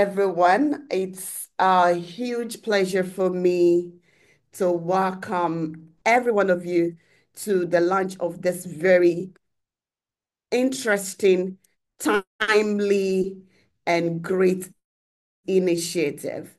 everyone. It's a huge pleasure for me to welcome every one of you to the launch of this very interesting, timely, and great initiative.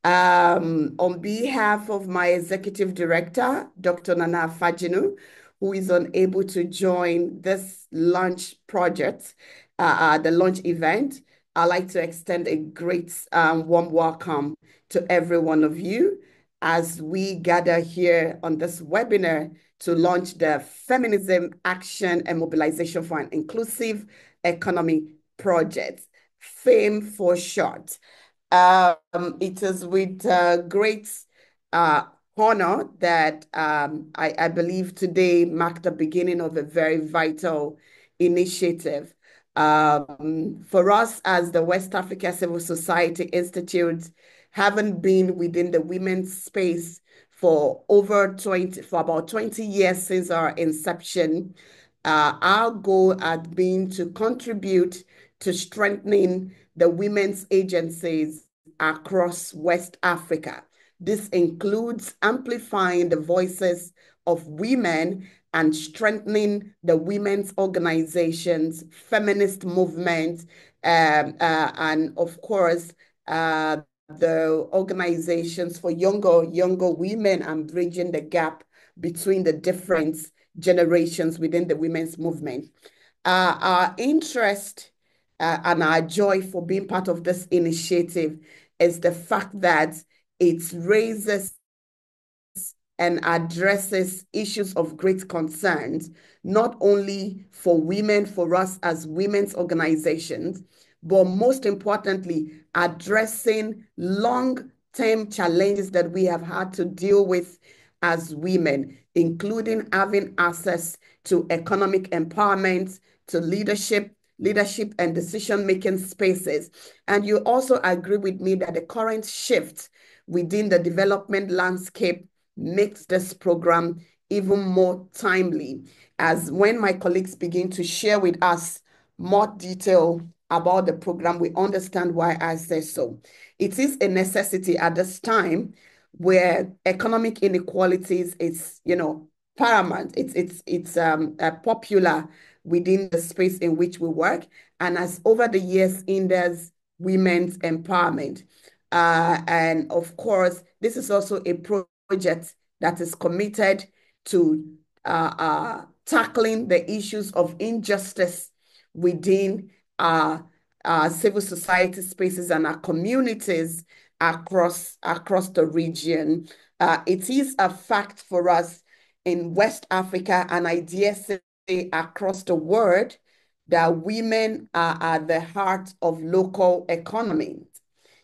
On behalf of my executive director, Dr. Nana Fajinu, who is unable to join this launch project, the launch event, I'd like to extend a great warm welcome to every one of you as we gather here on this webinar to launch the Feminism Action and Mobilization for an Inclusive Economy Project, FAME for short. It is with great uh, honor that I believe today marked the beginning of a very vital initiative. For us as the West Africa Civil Society Institute, having been within the women's space for about 20 years since our inception, our goal had been to contribute to strengthening the women's agencies across West Africa. This includes amplifying the voices of women and strengthening the women's organizations, feminist movements, and of course, the organizations for younger women and bridging the gap between the different generations within the women's movement. Our interest and our joy for being part of this initiative is the fact that it raises and addresses issues of great concerns, not only for women, for us as women's organizations, but most importantly, addressing long-term challenges that we have had to deal with as women, including having access to economic empowerment, to leadership and decision-making spaces. And you also agree with me that the current shift within the development landscape makes this program even more timely, as when my colleagues begin to share with us more detail about the program, we understand why I say so. It is a necessity at this time where economic inequalities is, paramount. It's popular within the space in which we work, and as over the years hinders women's empowerment. And of course, this is also a project that is committed to tackling the issues of injustice within our civil society spaces and our communities across the region. It is a fact for us in West Africa, and I dare say across the world, that women are at the heart of local economies.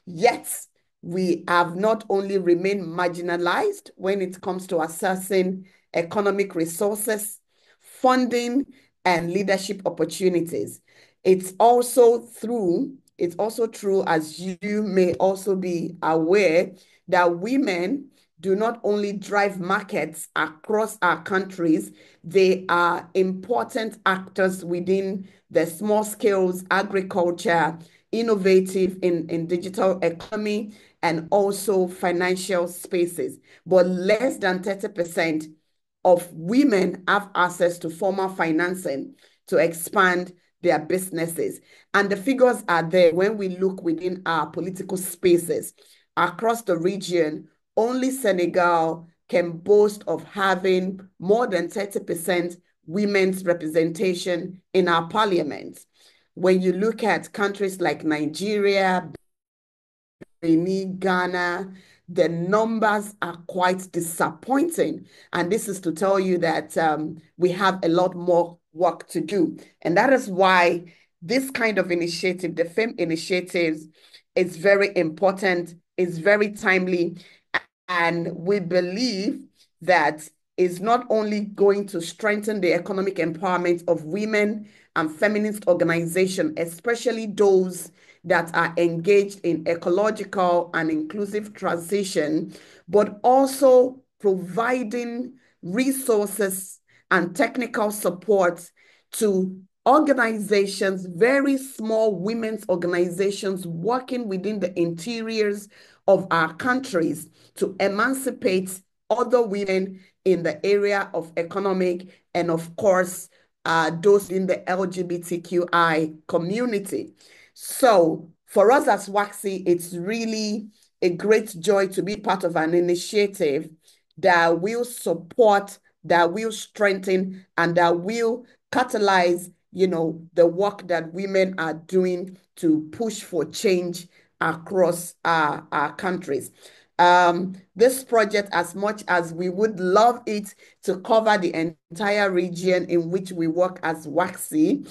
Yet, we have not only remained marginalized when it comes to accessing economic resources, funding, and leadership opportunities. It's also true, as you may also be aware, that women do not only drive markets across our countries, they are important actors within the small scales agriculture, innovative in digital economy, and also financial spaces. But less than 30% of women have access to formal financing to expand their businesses. And the figures are there when we look within our political spaces across the region. Only Senegal can boast of having more than 30% women's representation in our parliament. When you look at countries like Nigeria, Benin, Ghana, the numbers are quite disappointing. And this is to tell you that we have a lot more work to do. And that is why this kind of initiative, the FAME initiatives, is very important, is very timely. And we believe that is not only going to strengthen the economic empowerment of women and feminist organizations, especially those that are engaged in ecological and inclusive transition, but also providing resources and technical support to organizations, very small women's organizations working within the interiors of our countries to emancipate other women in the area of economic and, of course, those in the LGBTQI community. So for us as WAXI, it's really a great joy to be part of an initiative that will support, that will strengthen, and that will catalyze, the work that women are doing to push for change across our countries. This project, as much as we would love it to cover the entire region in which we work as WAXI,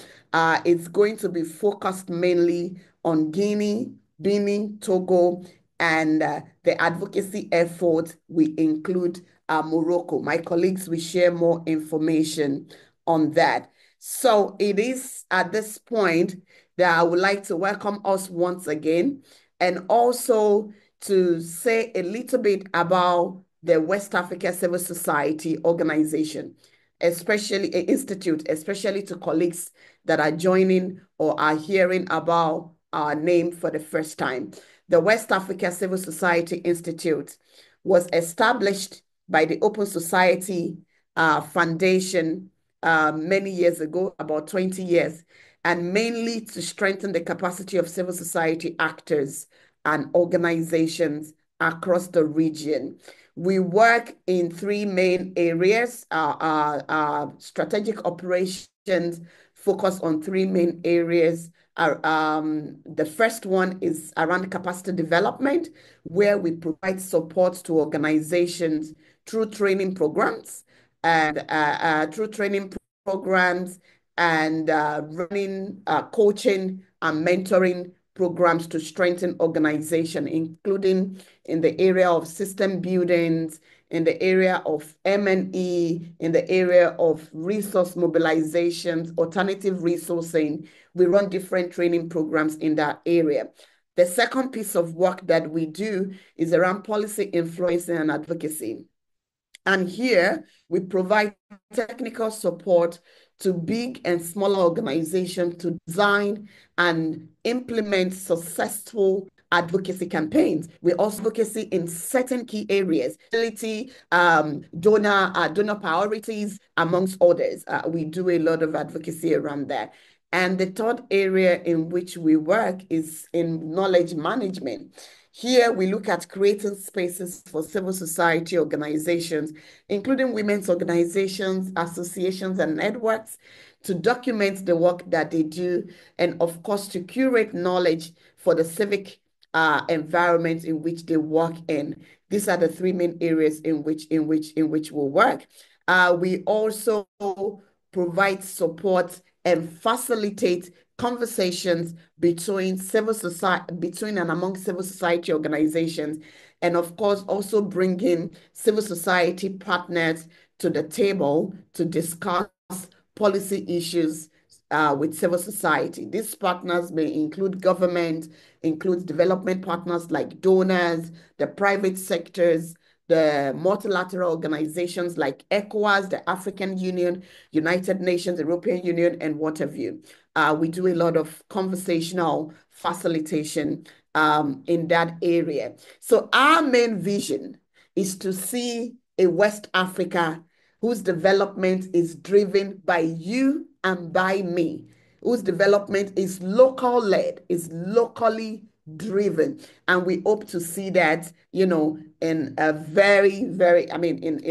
it's going to be focused mainly on Guinea, Benin, Togo, and the advocacy effort we include Morocco. My colleagues will share more information on that. So it is at this point that I would like to welcome us once again, and also to say a little bit about the West Africa Civil Society Organization, especially an institute, especially to colleagues that are joining or are hearing about our name for the first time. The West Africa Civil Society Institute was established by the Open Society Foundation many years ago, about 20 years, and mainly to strengthen the capacity of civil society actors and organizations across the region. We work in three main areas. Strategic operations focus on three main areas. The first one is around capacity development, where we provide support to organizations through training programs and running coaching and mentoring programs to strengthen organization, including in the area of system buildings, in the area of M&E, in the area of resource mobilizations, alternative resourcing. We run different training programs in that area. The second piece of work that we do is around policy influencing and advocacy. And here we provide technical support to big and smaller organizations to design and implement successful advocacy campaigns. We also advocacy in certain key areas, donor priorities, amongst others. We do a lot of advocacy around that. And the third area in which we work is in knowledge management. Here, we look at creating spaces for civil society organizations, including women's organizations, associations, and networks, to document the work that they do, and of course, to curate knowledge for the civic environment in which they work in. These are the three main areas in which we work. We also provide support and facilitate conversations between and among civil society organizations, and of course also bringing civil society partners to the table to discuss policy issues with civil society. These partners may include government, includes development partners like donors, the private sectors, the multilateral organizations like ECOWAS, the African Union, United Nations, European Union, and what have you. We do a lot of conversational facilitation in that area. So our main vision is to see a West Africa whose development is driven by you and by me, whose development is local-led, is locally driven. And we hope to see that, in a in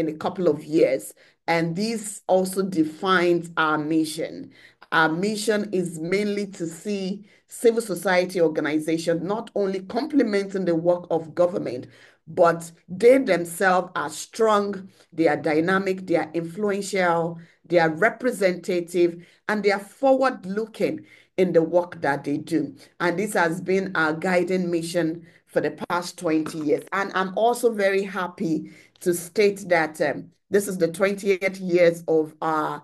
a couple of years. And this also defines our mission. Our mission is mainly to see civil society organizations not only complementing the work of government, but they themselves are strong, they are dynamic, they are influential, they are representative, and they are forward-looking in the work that they do. And this has been our guiding mission for the past 20 years. And I'm also very happy to state that this is the 20th years of our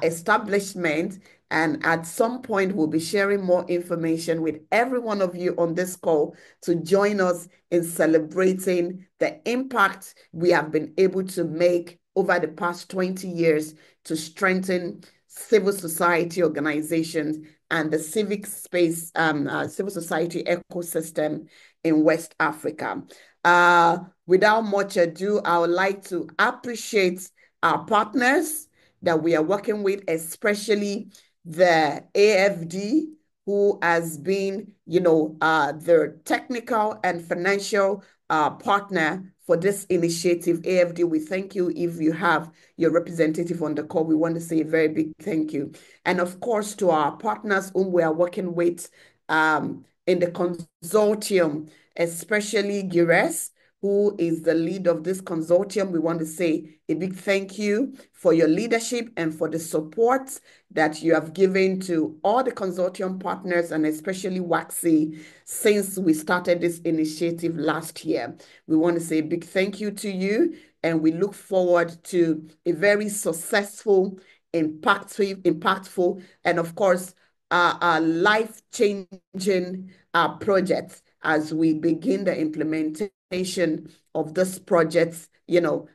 establishment. And at some point, we'll be sharing more information with every one of you on this call to join us in celebrating the impact we have been able to make over the past 20 years to strengthen civil society organizations and the civic space, civil society ecosystem in West Africa. Without much ado, I would like to appreciate our partners that we are working with, especially the AFD, who has been, the technical and financial partner for this initiative. AFD, we thank you. If you have your representative on the call, we want to say a very big thank you. And of course, to our partners whom we are working with in the consortium, especially GIRES, who is the lead of this consortium. We want to say a big thank you for your leadership and for the support that you have given to all the consortium partners and especially WACSI since we started this initiative last year. We want to say a big thank you to you, and we look forward to a very successful, impactful, and of course, life-changing project as we begin the implementation of this project, in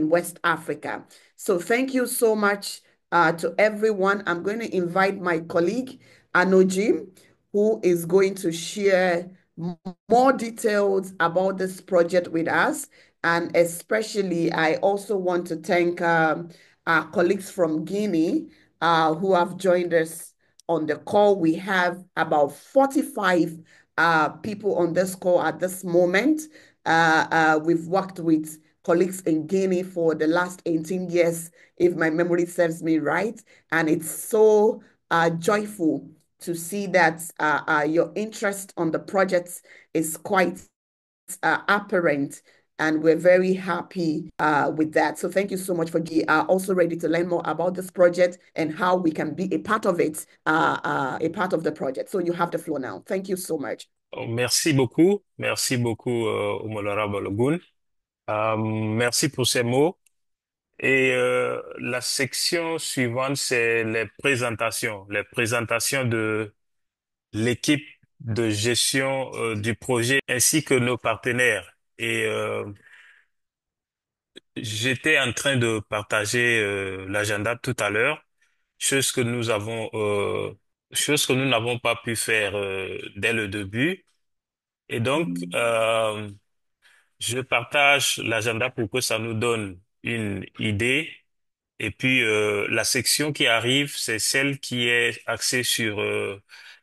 West Africa. So thank you so much to everyone. I'm going to invite my colleague, Anoji, who is going to share more details about this project with us. And especially, I also want to thank our colleagues from Guinea who have joined us on the call. We have about 45 people on this call at this moment. We've worked with colleagues in Guinea for the last 18 years, if my memory serves me right. And it's so joyful to see that your interest on the project is quite apparent, and we're very happy with that. So thank you so much for also ready to learn more about this project and how we can be a part of it, a part of the project. So you have the floor now. Thank you so much. Merci beaucoup, Omolara Balogun. Merci pour ces mots. Et la section suivante, c'est les présentations de l'équipe de gestion du projet ainsi que nos partenaires. Et j'étais en train de partager l'agenda tout à l'heure, chose que nous avons, chose que nous n'avons pas pu faire dès le début. Et donc, je partage l'agenda pour que ça nous donne une idée. Et puis, la section qui arrive, c'est celle qui est axée sur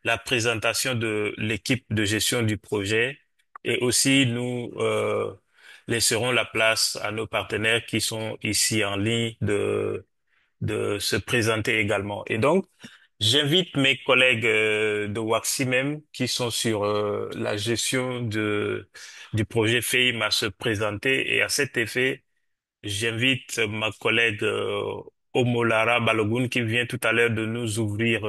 la présentation de l'équipe de gestion du projet. Et aussi, nous laisserons la place à nos partenaires qui sont ici en ligne de se présenter également. Et donc, j'invite mes collègues de Waxi même qui sont sur la gestion du projet FEIM à se présenter. Et à cet effet, j'invite ma collègue Omolara Balogun qui vient tout à l'heure de nous ouvrir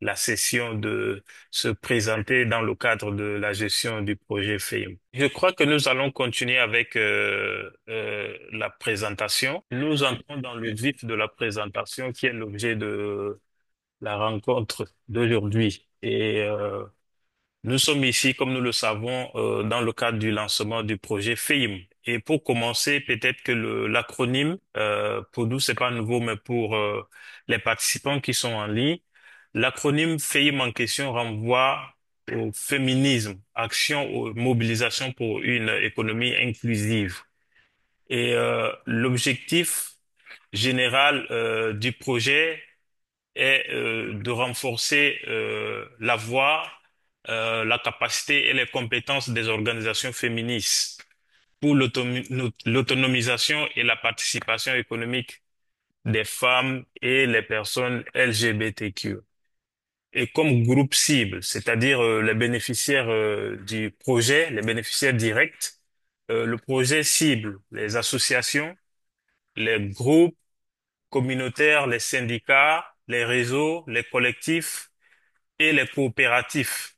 la session de se présenter dans le cadre de la gestion du projet FEIM. Je crois que nous allons continuer avec la présentation. Nous entrons dans le vif de la présentation qui est l'objet de la rencontre d'aujourd'hui. Et nous sommes ici, comme nous le savons, dans le cadre du lancement du projet FEIM. Et pour commencer, peut-être que l'acronyme, pour nous, c'est pas nouveau, mais pour les participants qui sont en ligne, l'acronyme FEIM en question renvoie au féminisme, action, mobilisation pour une économie inclusive. Et l'objectif général du projet est de renforcer la voix, la capacité et les compétences des organisations féministes pour l'autonomisation et la participation économique des femmes et les personnes LGBTQ. Et comme groupe cible, c'est-à-dire les bénéficiaires du projet, les bénéficiaires directs, le projet cible les associations, les groupes communautaires, les syndicats, les réseaux, les collectifs et les coopératifs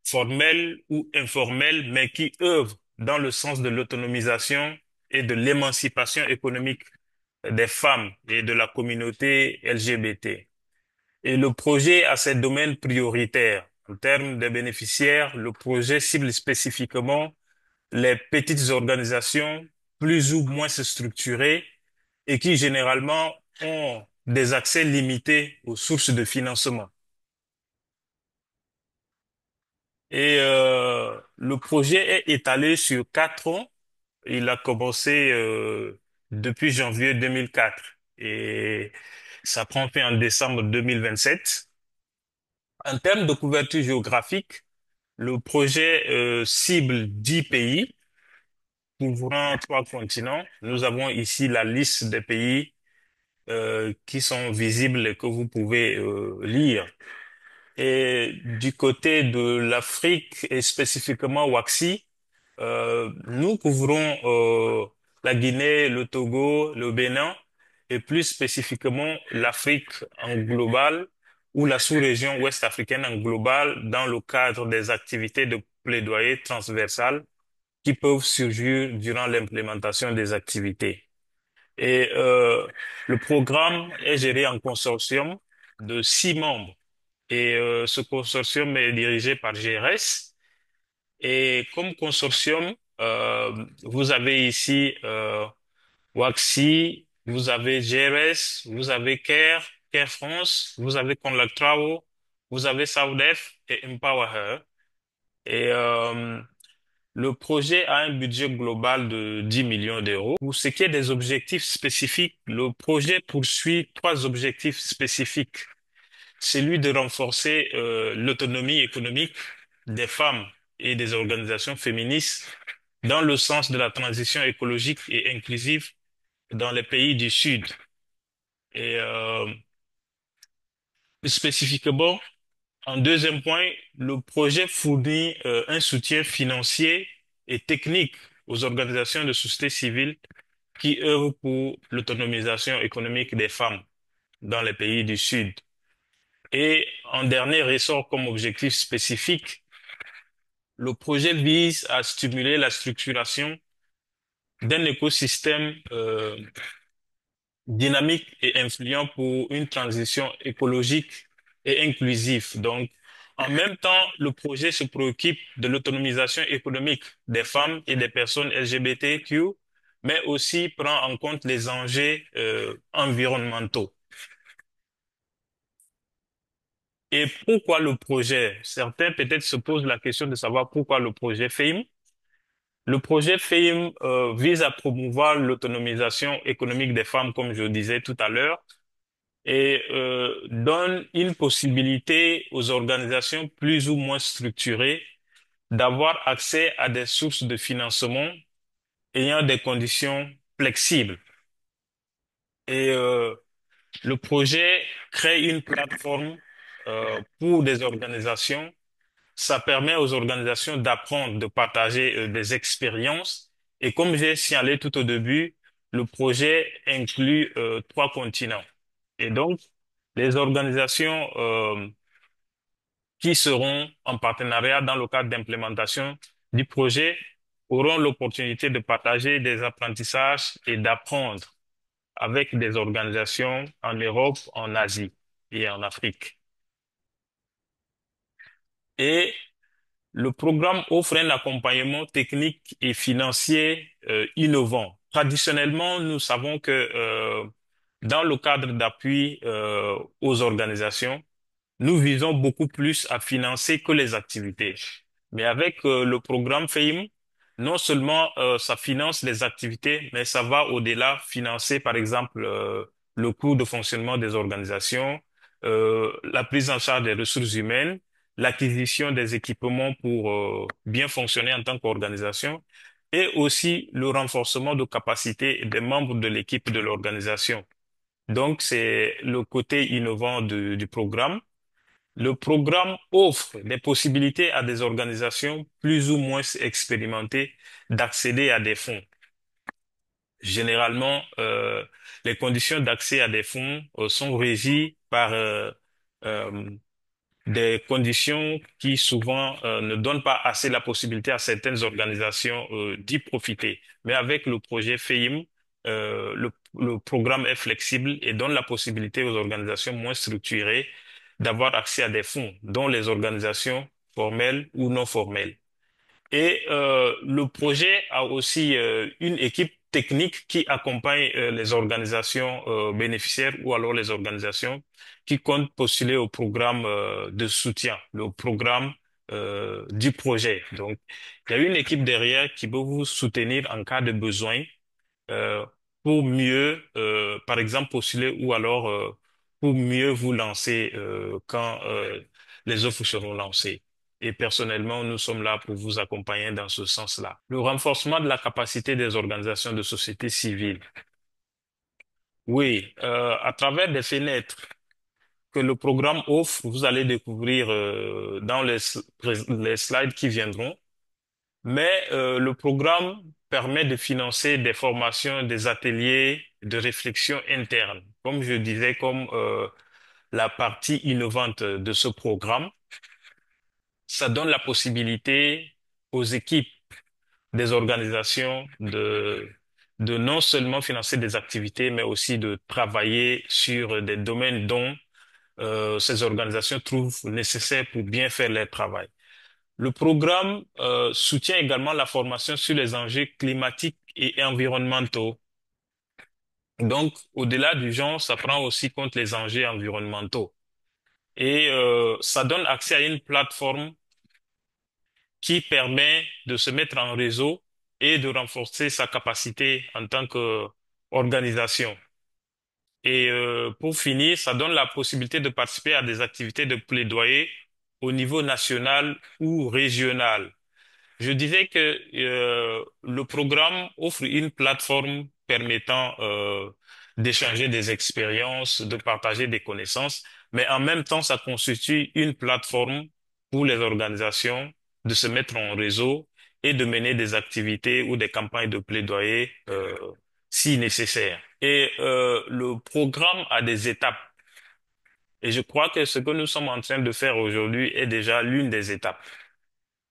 formels ou informels, mais qui œuvrent dans le sens de l'autonomisation et de l'émancipation économique des femmes et de la communauté LGBT. Et le projet a ses domaines prioritaires. En termes de bénéficiaires, le projet cible spécifiquement les petites organisations plus ou moins structurées et qui généralement ont des accès limités aux sources de financement. Et le projet est étalé sur 4 ans. Il a commencé depuis janvier 2004 et ça prend fin en décembre 2027. En termes de couverture géographique, le projet cible 10 pays couvrant 3 continents. Nous avons ici la liste des pays qui sont visibles et que vous pouvez lire. Et du côté de l'Afrique et spécifiquement Ouaxi, nous couvrons la Guinée, le Togo, le Bénin et plus spécifiquement l'Afrique en global ou la sous-région ouest africaine en global dans le cadre des activités de plaidoyer transversales qui peuvent surgir durant l'implémentation des activités. Et le programme est géré en consortium de 6 membres. Et ce consortium est dirigé par GRS. Et comme consortium, vous avez ici Waxi, vous avez GRS, vous avez CARE, CARE France, vous avez Conlactrao, vous avez Saudef et EmpowerHer. Et le projet a un budget global de 10 millions d'euros. Pour ce qui est des objectifs spécifiques, le projet poursuit 3 objectifs spécifiques. Celui de renforcer l'autonomie économique des femmes et des organisations féministes dans le sens de la transition écologique et inclusive dans les pays du Sud. Et spécifiquement, en deuxième point, le projet fournit un soutien financier et technique aux organisations de société civile qui œuvrent pour l'autonomisation économique des femmes dans les pays du Sud. Et en dernier ressort comme objectif spécifique, le projet vise à stimuler la structuration d'un écosystème dynamique et influent pour une transition écologique et inclusive. Donc, en même temps, le projet se préoccupe de l'autonomisation économique des femmes et des personnes LGBTQ, mais aussi prend en compte les enjeux environnementaux. Et pourquoi le projet? Certains peut-être se posent la question de savoir pourquoi le projet FAME. Le projet FAME vise à promouvoir l'autonomisation économique des femmes, comme je disais tout à l'heure, et donne une possibilité aux organisations plus ou moins structurées d'avoir accès à des sources de financement ayant des conditions flexibles. Et le projet crée une plateforme pour des organisations. Ça permet aux organisations d'apprendre, de partager des expériences. Et comme j'ai signalé tout au début, le projet inclut 3 continents. Et donc, les organisations qui seront en partenariat dans le cadre d'implémentation du projet auront l'opportunité de partager des apprentissages et d'apprendre avec des organisations en Europe, en Asie et en Afrique. Et le programme offre un accompagnement technique et financier innovant. Traditionnellement, nous savons que dans le cadre d'appui aux organisations, nous visons beaucoup plus à financer que les activités. Mais avec le programme FAME, non seulement ça finance les activités, mais ça va au-delà financer, par exemple, le coût de fonctionnement des organisations, la prise en charge des ressources humaines, l'acquisition des équipements pour bien fonctionner en tant qu'organisation, et aussi le renforcement de capacités des membres de l'équipe de l'organisation. Donc, c'est le côté innovant du programme. Le programme offre des possibilités à des organisations plus ou moins expérimentées d'accéder à des fonds. Généralement, les conditions d'accès à des fonds sont régies par euh, des conditions qui souvent ne donnent pas assez la possibilité à certaines organisations d'y profiter. Mais avec le projet FAME, le programme est flexible et donne la possibilité aux organisations moins structurées d'avoir accès à des fonds, dont les organisations formelles ou non formelles. Et le projet a aussi une équipe techniques qui accompagnent les organisations bénéficiaires ou alors les organisations qui comptent postuler au programme de soutien, le programme du projet. Donc, il y a une équipe derrière qui peut vous soutenir en cas de besoin euh, pour mieux, par exemple, postuler ou alors pour mieux vous lancer quand les offres seront lancées. Et personnellement, nous sommes là pour vous accompagner dans ce sens-là. Le renforcement de la capacité des organisations de société civile. Oui, à travers des fenêtres que le programme offre, vous allez découvrir dans les slides qui viendront. Mais le programme permet de financer des formations, des ateliers de réflexion interne. Comme je disais, comme la partie innovante de ce programme, ça donne la possibilité aux équipes des organisations de non seulement financer des activités, mais aussi de travailler sur des domaines dont ces organisations trouvent nécessaires pour bien faire leur travail. Le programme soutient également la formation sur les enjeux climatiques et environnementaux. Donc, au-delà du genre, ça prend aussi compte les enjeux environnementaux. Et ça donne accès à une plateforme qui permet de se mettre en réseau et de renforcer sa capacité en tant qu'organisation. Et pour finir, ça donne la possibilité de participer à des activités de plaidoyer au niveau national ou régional. Je disais que le programme offre une plateforme permettant d'échanger des expériences, de partager des connaissances, mais en même temps, ça constitue une plateforme pour les organisations de se mettre en réseau et de mener des activités ou des campagnes de plaidoyer si nécessaire. Et le programme a des étapes. Et je crois que ce que nous sommes en train de faire aujourd'hui est déjà l'une des étapes.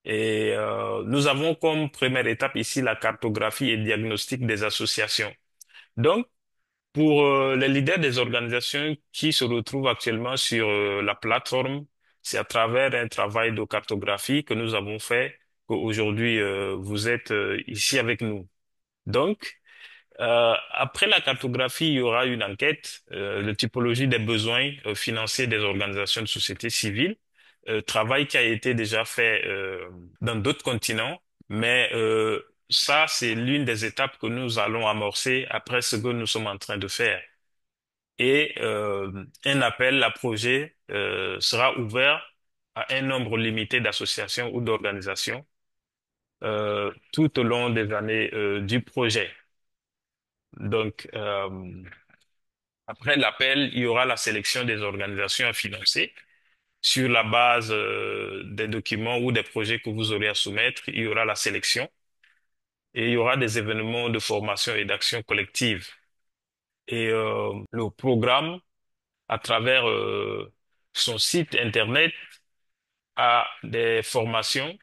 Et nous avons comme première étape ici la cartographie et diagnostic des associations. Donc, pour les leaders des organisations qui se retrouvent actuellement sur la plateforme, c'est à travers un travail de cartographie que nous avons fait qu'aujourd'hui vous êtes ici avec nous. Donc, après la cartographie, il y aura une enquête de typologie des besoins financiers des organisations de société civile, travail qui a été déjà fait dans d'autres continents, mais ça, c'est l'une des étapes que nous allons amorcer après ce que nous sommes en train de faire. Et un appel à projet sera ouvert à un nombre limité d'associations ou d'organisations tout au long des années du projet. Donc, après l'appel, il y aura la sélection des organisations à financer. Sur la base des documents ou des projets que vous aurez à soumettre, il y aura la sélection et il y aura des événements de formation et d'action collective. Et le programme, à travers son site Internet, a des formations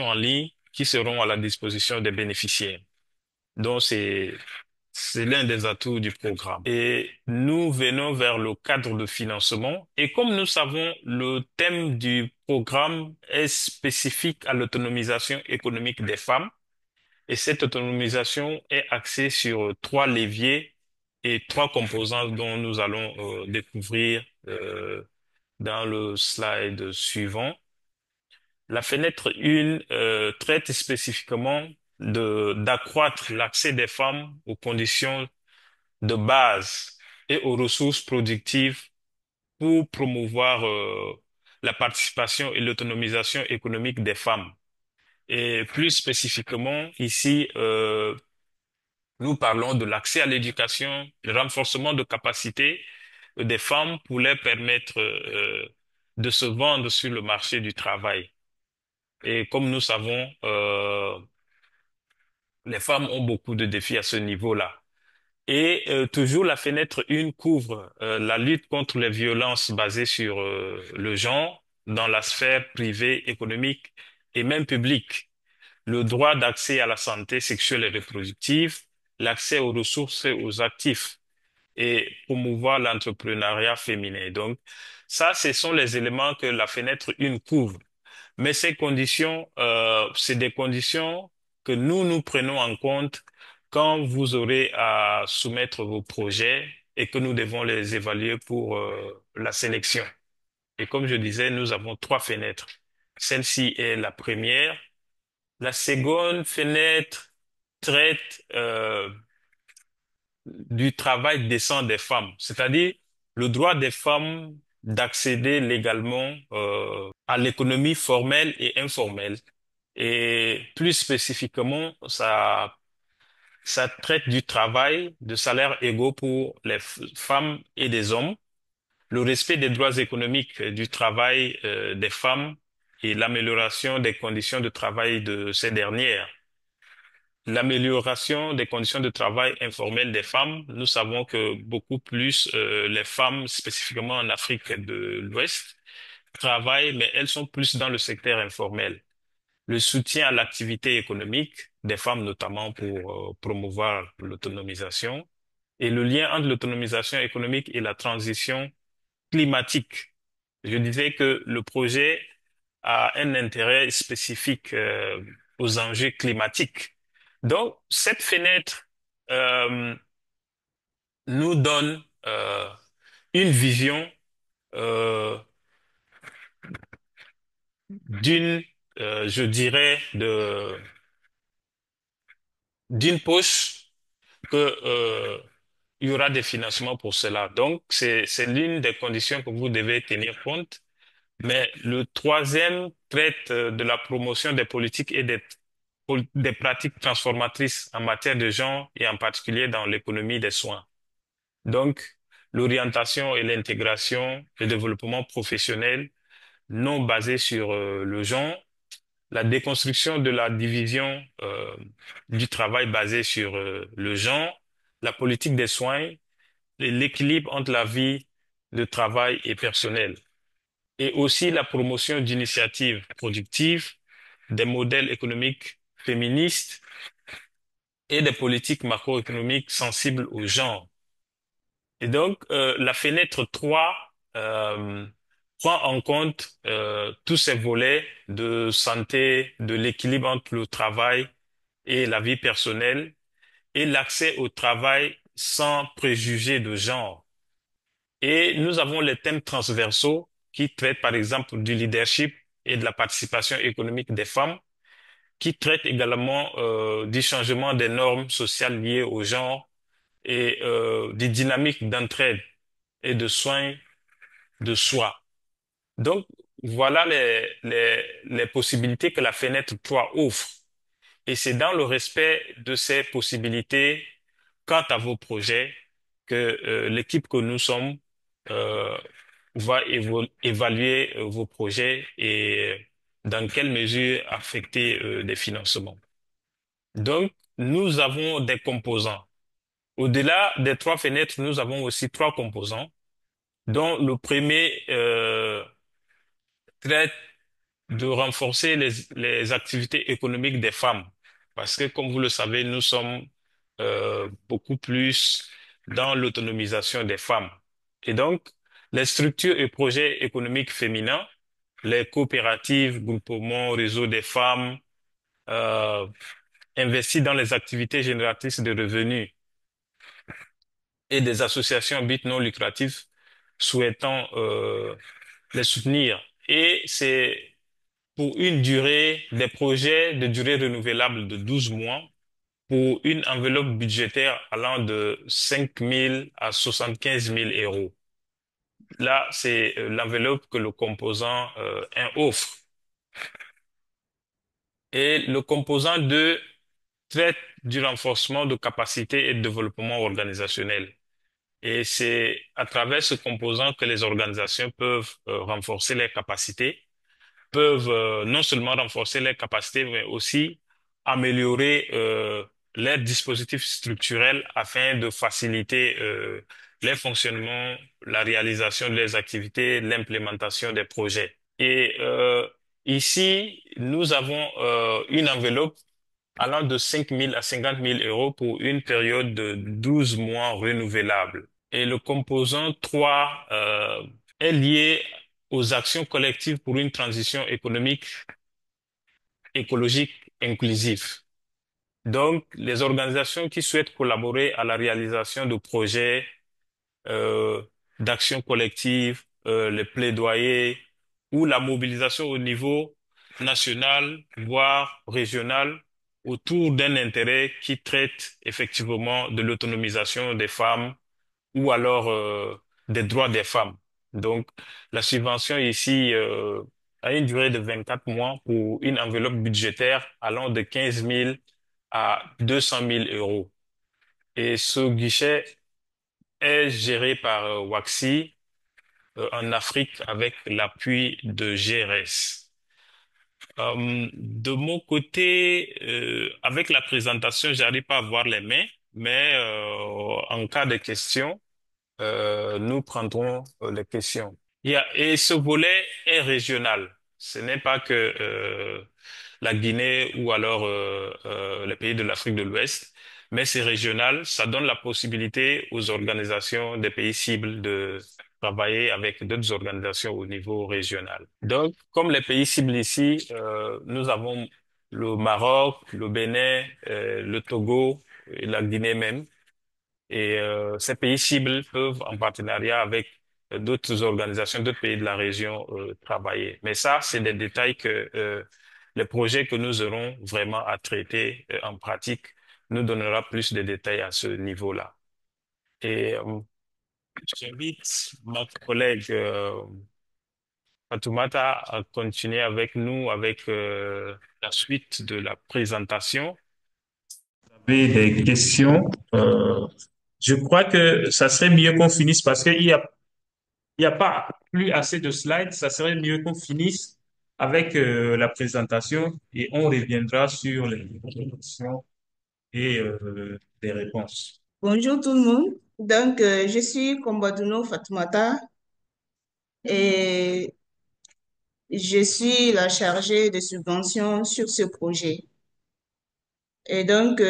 en ligne qui seront à la disposition des bénéficiaires. Donc, c'est l'un des atouts du programme. Et nous venons vers le cadre de financement. Et comme nous savons, le thème du programme est spécifique à l'autonomisation économique des femmes. Et cette autonomisation est axée sur trois leviers et trois composantes dont nous allons découvrir dans le slide suivant. La fenêtre 1 traite spécifiquement d'accroître l'accès des femmes aux conditions de base et aux ressources productives pour promouvoir la participation et l'autonomisation économique des femmes. Et plus spécifiquement, ici, nous parlons de l'accès à l'éducation, le renforcement de capacités des femmes pour leur permettre de se vendre sur le marché du travail. Et comme nous savons, les femmes ont beaucoup de défis à ce niveau-là. Et toujours la fenêtre 1 couvre la lutte contre les violences basées sur le genre dans la sphère privée, économique et même publique. Le droit d'accès à la santé sexuelle et reproductive, l'accès aux ressources et aux actifs et promouvoir l'entrepreneuriat féminin. Donc, ça, ce sont les éléments que la fenêtre 1 couvre. Mais ces conditions, c'est des conditions que nous prenons en compte quand vous aurez à soumettre vos projets et que nous devons les évaluer pour la sélection. Et comme je disais, nous avons trois fenêtres. Celle-ci est la première. La seconde fenêtre traite du travail décent des femmes, c'est-à-dire le droit des femmes d'accéder légalement à l'économie formelle et informelle. Et plus spécifiquement, ça traite du travail, de salaires égaux pour les femmes et des hommes, le respect des droits économiques du travail des femmes et l'amélioration des conditions de travail de ces dernières. L'amélioration des conditions de travail informelles des femmes, nous savons que beaucoup plus les femmes, spécifiquement en Afrique de l'Ouest, travaillent, mais elles sont plus dans le secteur informel. Le soutien à l'activité économique des femmes, notamment pour promouvoir l'autonomisation, et le lien entre l'autonomisation économique et la transition climatique. Je disais que le projet a un intérêt spécifique aux enjeux climatiques. Donc, cette fenêtre euh, nous donne une vision euh, d'une, je dirais, d'une poche que il y aura des financements pour cela. Donc, c'est l'une des conditions que vous devez tenir compte. Mais le troisième traite de la promotion des politiques et des pratiques transformatrices en matière de genre et en particulier dans l'économie des soins. Donc, l'orientation et l'intégration, le développement professionnel non basé sur le genre, la déconstruction de la division du travail basé sur le genre, la politique des soins et l'équilibre entre la vie de travail et personnel, et aussi la promotion d'initiatives productives, des modèles économiques féministes et des politiques macroéconomiques sensibles au genre. Et donc, la fenêtre 3 prend en compte tous ces volets de santé, de l'équilibre entre le travail et la vie personnelle et l'accès au travail sans préjugés de genre. Et nous avons les thèmes transversaux qui traitent par exemple du leadership et de la participation économique des femmes, qui traitent également du changement des normes sociales liées au genre et des dynamiques d'entraide et de soins de soi. Donc, voilà les possibilités que la fenêtre 3 offre. Et c'est dans le respect de ces possibilités, quant à vos projets, que l'équipe que nous sommes euh, va évaluer vos projets et dans quelle mesure affecter des financements. Donc, nous avons des composants. Au-delà des trois fenêtres, nous avons aussi trois composants, dont le premier traite de renforcer les activités économiques des femmes. Parce que, comme vous le savez, nous sommes beaucoup plus dans l'autonomisation des femmes. Et donc, les structures et projets économiques féminins, les coopératives, groupements, réseaux des femmes, euh, investis dans les activités génératrices de revenus et des associations à but non lucratif souhaitant les soutenir. Et c'est pour une durée, des projets de durée renouvelable de 12 mois pour une enveloppe budgétaire allant de 5 000 à 75 000 euros. Là, c'est l'enveloppe que le composant 1 offre. Et le composant 2 traite du renforcement de capacités et de développement organisationnel. Et c'est à travers ce composant que les organisations peuvent renforcer leurs capacités, peuvent non seulement renforcer leurs capacités, mais aussi améliorer leurs dispositifs structurels afin de faciliter les fonctionnements, la réalisation de leurs activités, l'implémentation des projets. Et ici, nous avons une enveloppe allant de 5 000 à 50 000 euros pour une période de 12 mois renouvelable. Et le composant 3 est lié aux actions collectives pour une transition économique, écologique, inclusive. Donc, les organisations qui souhaitent collaborer à la réalisation de projets euh, d'action collective, les plaidoyers ou la mobilisation au niveau national, voire régional, autour d'un intérêt qui traite effectivement de l'autonomisation des femmes ou alors des droits des femmes. Donc, la subvention ici a une durée de 24 mois pour une enveloppe budgétaire allant de 15 000 à 200 000 euros. Et ce guichet est géré par WAXI en Afrique avec l'appui de GRS. De mon côté, avec la présentation, j'arrive pas à voir les mains, mais en cas de questions, nous prendrons les questions. Et ce volet est régional. Ce n'est pas que la Guinée ou alors les pays de l'Afrique de l'Ouest, mais c'est régional. Ça donne la possibilité aux organisations des pays cibles de travailler avec d'autres organisations au niveau régional. Donc, comme les pays cibles ici, nous avons le Maroc, le Bénin, le Togo et la Guinée même. Et ces pays cibles peuvent, en partenariat avec d'autres organisations, d'autres pays de la région, travailler. Mais ça, c'est des détails que les projets que nous aurons vraiment à traiter en pratique nous donnera plus de détails à ce niveau-là. Et j'invite ma collègue Fatoumata à continuer avec nous avec la suite de la présentation. Avez des questions, je crois que ça serait mieux qu'on finisse parce qu'il y a pas plus assez de slides. Ça serait mieux qu'on finisse avec la présentation et on reviendra sur les questions et les réponses. Bonjour tout le monde. Donc, je suis Kombadouno Fatoumata et je suis la chargée de subvention sur ce projet. Et donc,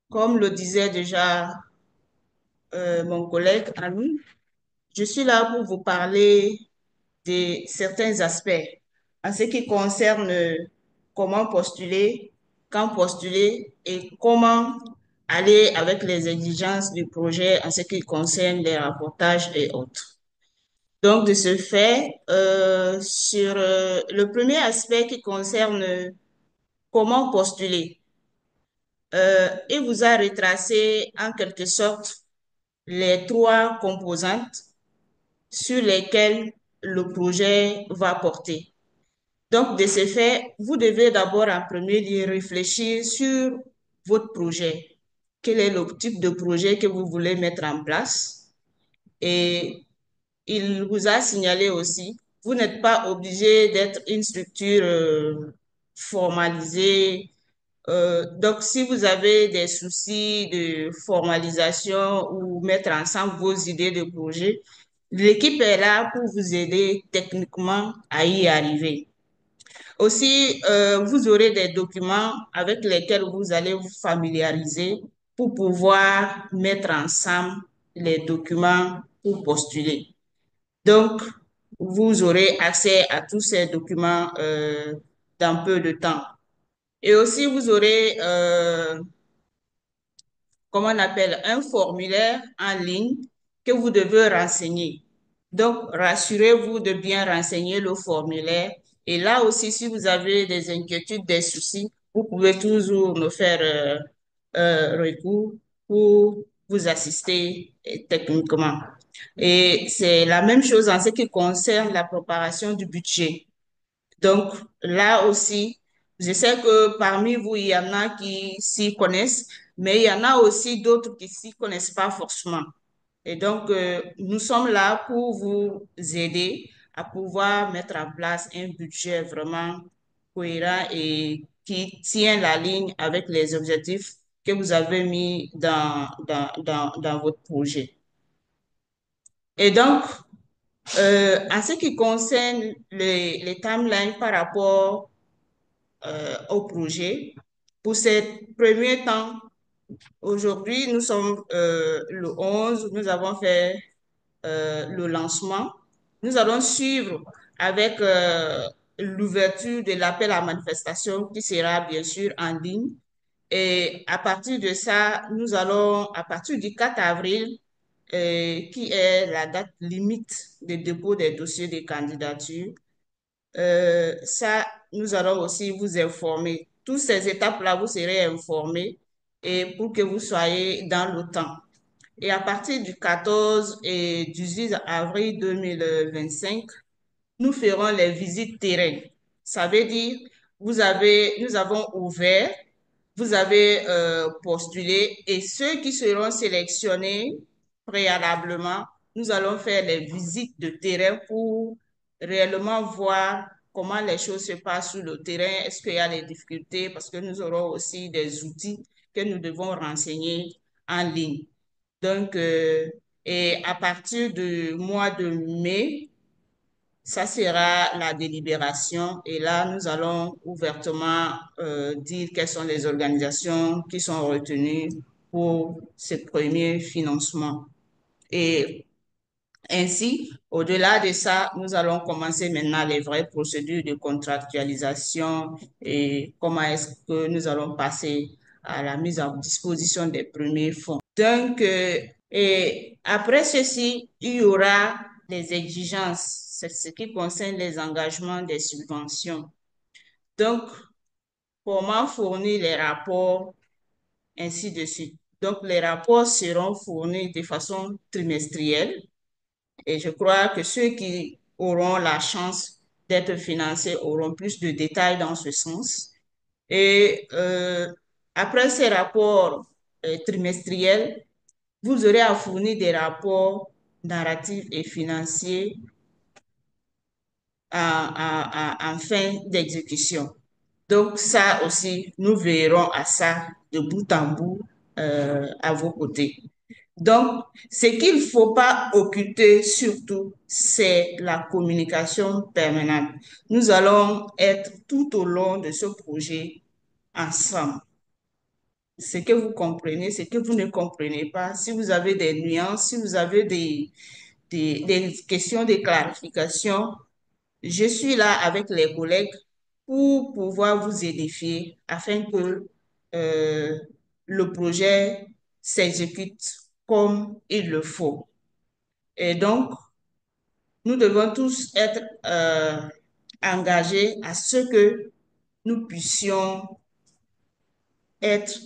comme le disait déjà mon collègue Annie, je suis là pour vous parler de certains aspects en ce qui concerne comment postuler, quand postuler et comment aller avec les exigences du projet en ce qui concerne les rapportages et autres. Donc, de ce fait, sur le premier aspect qui concerne comment postuler, il vous a retracé en quelque sorte les trois composantes sur lesquelles le projet va porter. Donc, de ce fait, vous devez d'abord en premier lieu réfléchir sur votre projet. Quel est le type de projet que vous voulez mettre en place? Et il vous a signalé aussi, vous n'êtes pas obligé d'être une structure formalisée. Donc, si vous avez des soucis de formalisation ou mettre ensemble vos idées de projet, l'équipe est là pour vous aider techniquement à y arriver. Aussi, vous aurez des documents avec lesquels vous allez vous familiariser pour pouvoir mettre ensemble les documents pour postuler. Donc, vous aurez accès à tous ces documents dans peu de temps. Et aussi, vous aurez comment on appelle, un formulaire en ligne que vous devez renseigner. Donc, rassurez-vous de bien renseigner le formulaire. Et là aussi, si vous avez des inquiétudes, des soucis, vous pouvez toujours me faire recours pour vous assister techniquement. Et c'est la même chose en ce qui concerne la préparation du budget. Donc là aussi, je sais que parmi vous, il y en a qui s'y connaissent, mais il y en a aussi d'autres qui s'y connaissent pas forcément. Et donc, nous sommes là pour vous aider à pouvoir mettre en place un budget vraiment cohérent et qui tient la ligne avec les objectifs que vous avez mis dans votre projet. Et donc, en ce qui concerne les timelines par rapport au projet. Pour ces premiers temps, aujourd'hui, nous sommes le 11, nous avons fait le lancement. Nous allons suivre avec l'ouverture de l'appel à manifestation qui sera bien sûr en ligne. Et à partir de ça, nous allons, à partir du 4 avril, qui est la date limite de dépôt des dossiers de candidature, ça, nous allons aussi vous informer. Toutes ces étapes-là, vous serez informés et pour que vous soyez dans le temps. Et à partir du 14 et 18 avril 2025, nous ferons les visites terrain. Ça veut dire, nous avons ouvert, vous avez postulé et ceux qui seront sélectionnés préalablement, nous allons faire les visites de terrain pour réellement voir comment les choses se passent sur le terrain. Est-ce qu'il y a des difficultés? Parce que nous aurons aussi des outils que nous devons renseigner en ligne. Donc, et à partir du mois de mai, ça sera la délibération et là, nous allons ouvertement dire quelles sont les organisations qui sont retenues pour ce premier financement. Et ainsi, au-delà de ça, nous allons commencer maintenant les vraies procédures de contractualisation et comment est-ce que nous allons passer à la mise en disposition des premiers fonds. Donc, et après ceci, il y aura les exigences, c'est ce qui concerne les engagements des subventions. Donc, comment fournir les rapports, ainsi de suite. Donc, les rapports seront fournis de façon trimestrielle et je crois que ceux qui auront la chance d'être financés auront plus de détails dans ce sens. Et après ces rapports trimestriels, vous aurez à fournir des rapports narratifs et financiers en fin d'exécution. Donc ça aussi, nous verrons à ça de bout en bout à vos côtés. Donc, ce qu'il ne faut pas occulter surtout, c'est la communication permanente. Nous allons être tout au long de ce projet ensemble. Ce que vous comprenez, ce que vous ne comprenez pas, si vous avez des nuances, si vous avez des questions de clarification, je suis là avec les collègues pour pouvoir vous édifier afin que euh, le projet s'exécute comme il le faut. Et donc, nous devons tous être engagés à ce que nous puissions être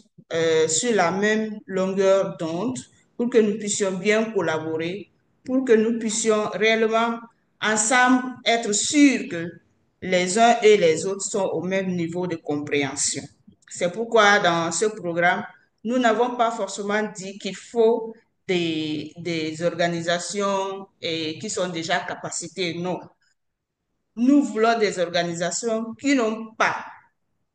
sur la même longueur d'onde pour que nous puissions bien collaborer, pour que nous puissions réellement ensemble être sûrs que les uns et les autres sont au même niveau de compréhension. C'est pourquoi dans ce programme, nous n'avons pas forcément dit qu'il faut des organisations qui sont déjà capacitées. Non. Nous voulons des organisations qui n'ont pas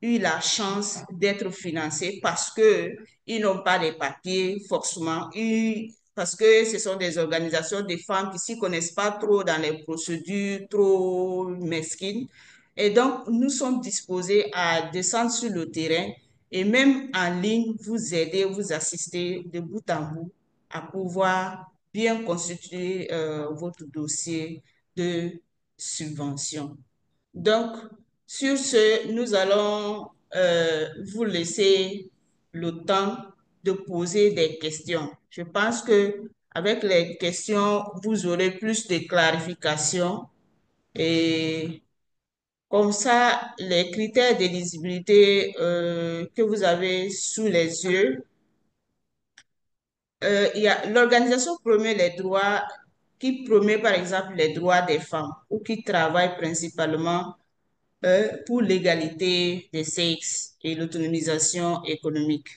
eu la chance d'être financés parce que ils n'ont pas les papiers forcément, parce que ce sont des organisations de femmes qui s'y connaissent pas trop dans les procédures, trop mesquines. Et donc, nous sommes disposés à descendre sur le terrain et même en ligne, vous aider, vous assister de bout en bout à pouvoir bien constituer votre dossier de subvention. Donc, sur ce, nous allons vous laisser le temps de poser des questions. Je pense que avec les questions, vous aurez plus de clarification et comme ça, les critères d'éligibilité que vous avez sous les yeux, il y a l'organisation promet les droits, qui promet par exemple les droits des femmes ou qui travaille principalement pour l'égalité des sexes et l'autonomisation économique.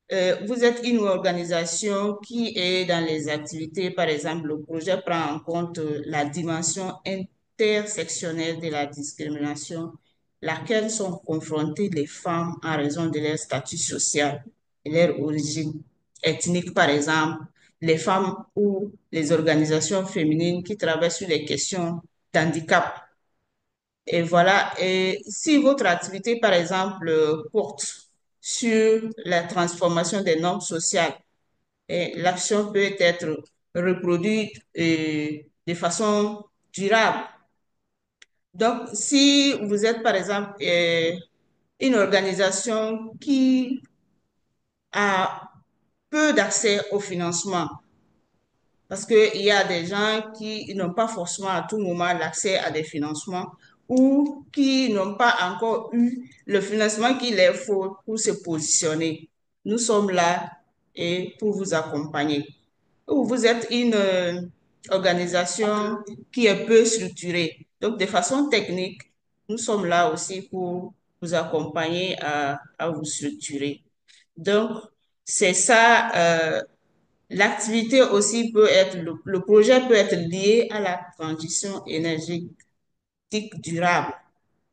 Vous êtes une organisation qui est dans les activités, par exemple, le projet prend en compte la dimension intersectionnelle de la discrimination, laquelle sont confrontées les femmes en raison de leur statut social et leur origine ethnique, par exemple, les femmes ou les organisations féminines qui travaillent sur les questions d'handicap. Et voilà, et si votre activité, par exemple, porte sur la transformation des normes sociales, et l'action peut être reproduite de façon durable. Donc, si vous êtes, par exemple, une organisation qui a peu d'accès au financement, parce qu'il y a des gens qui n'ont pas forcément à tout moment l'accès à des financements ou qui n'ont pas encore eu le financement qu'il leur faut pour se positionner. Nous sommes là et pour vous accompagner. Ou vous êtes une organisation qui est peu structurée. Donc, de façon technique, nous sommes là aussi pour vous accompagner à vous structurer. Donc, c'est ça. L'activité aussi peut être, le projet peut être lié à la transition énergétique durable.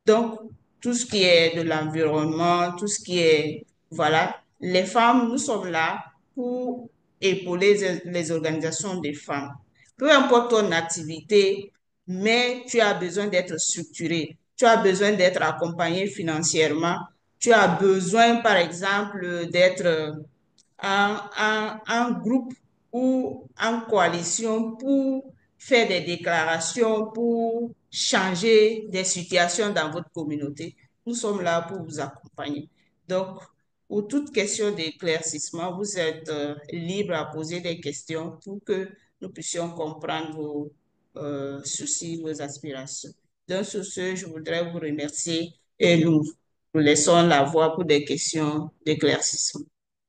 Donc, tout ce qui est de l'environnement, tout ce qui est, voilà, les femmes, nous sommes là pour épauler les organisations des femmes. Peu importe ton activité, mais tu as besoin d'être structuré, tu as besoin d'être accompagné financièrement, tu as besoin, par exemple, d'être en groupe ou en coalition pour faire des déclarations, pour changer des situations dans votre communauté. Nous sommes là pour vous accompagner. Donc, pour toute question d'éclaircissement, vous êtes libre à poser des questions pour que nous puissions comprendre vos soucis, vos aspirations. Donc, sur ce, je voudrais vous remercier et nous vous laissons la voie pour des questions d'éclaircissement.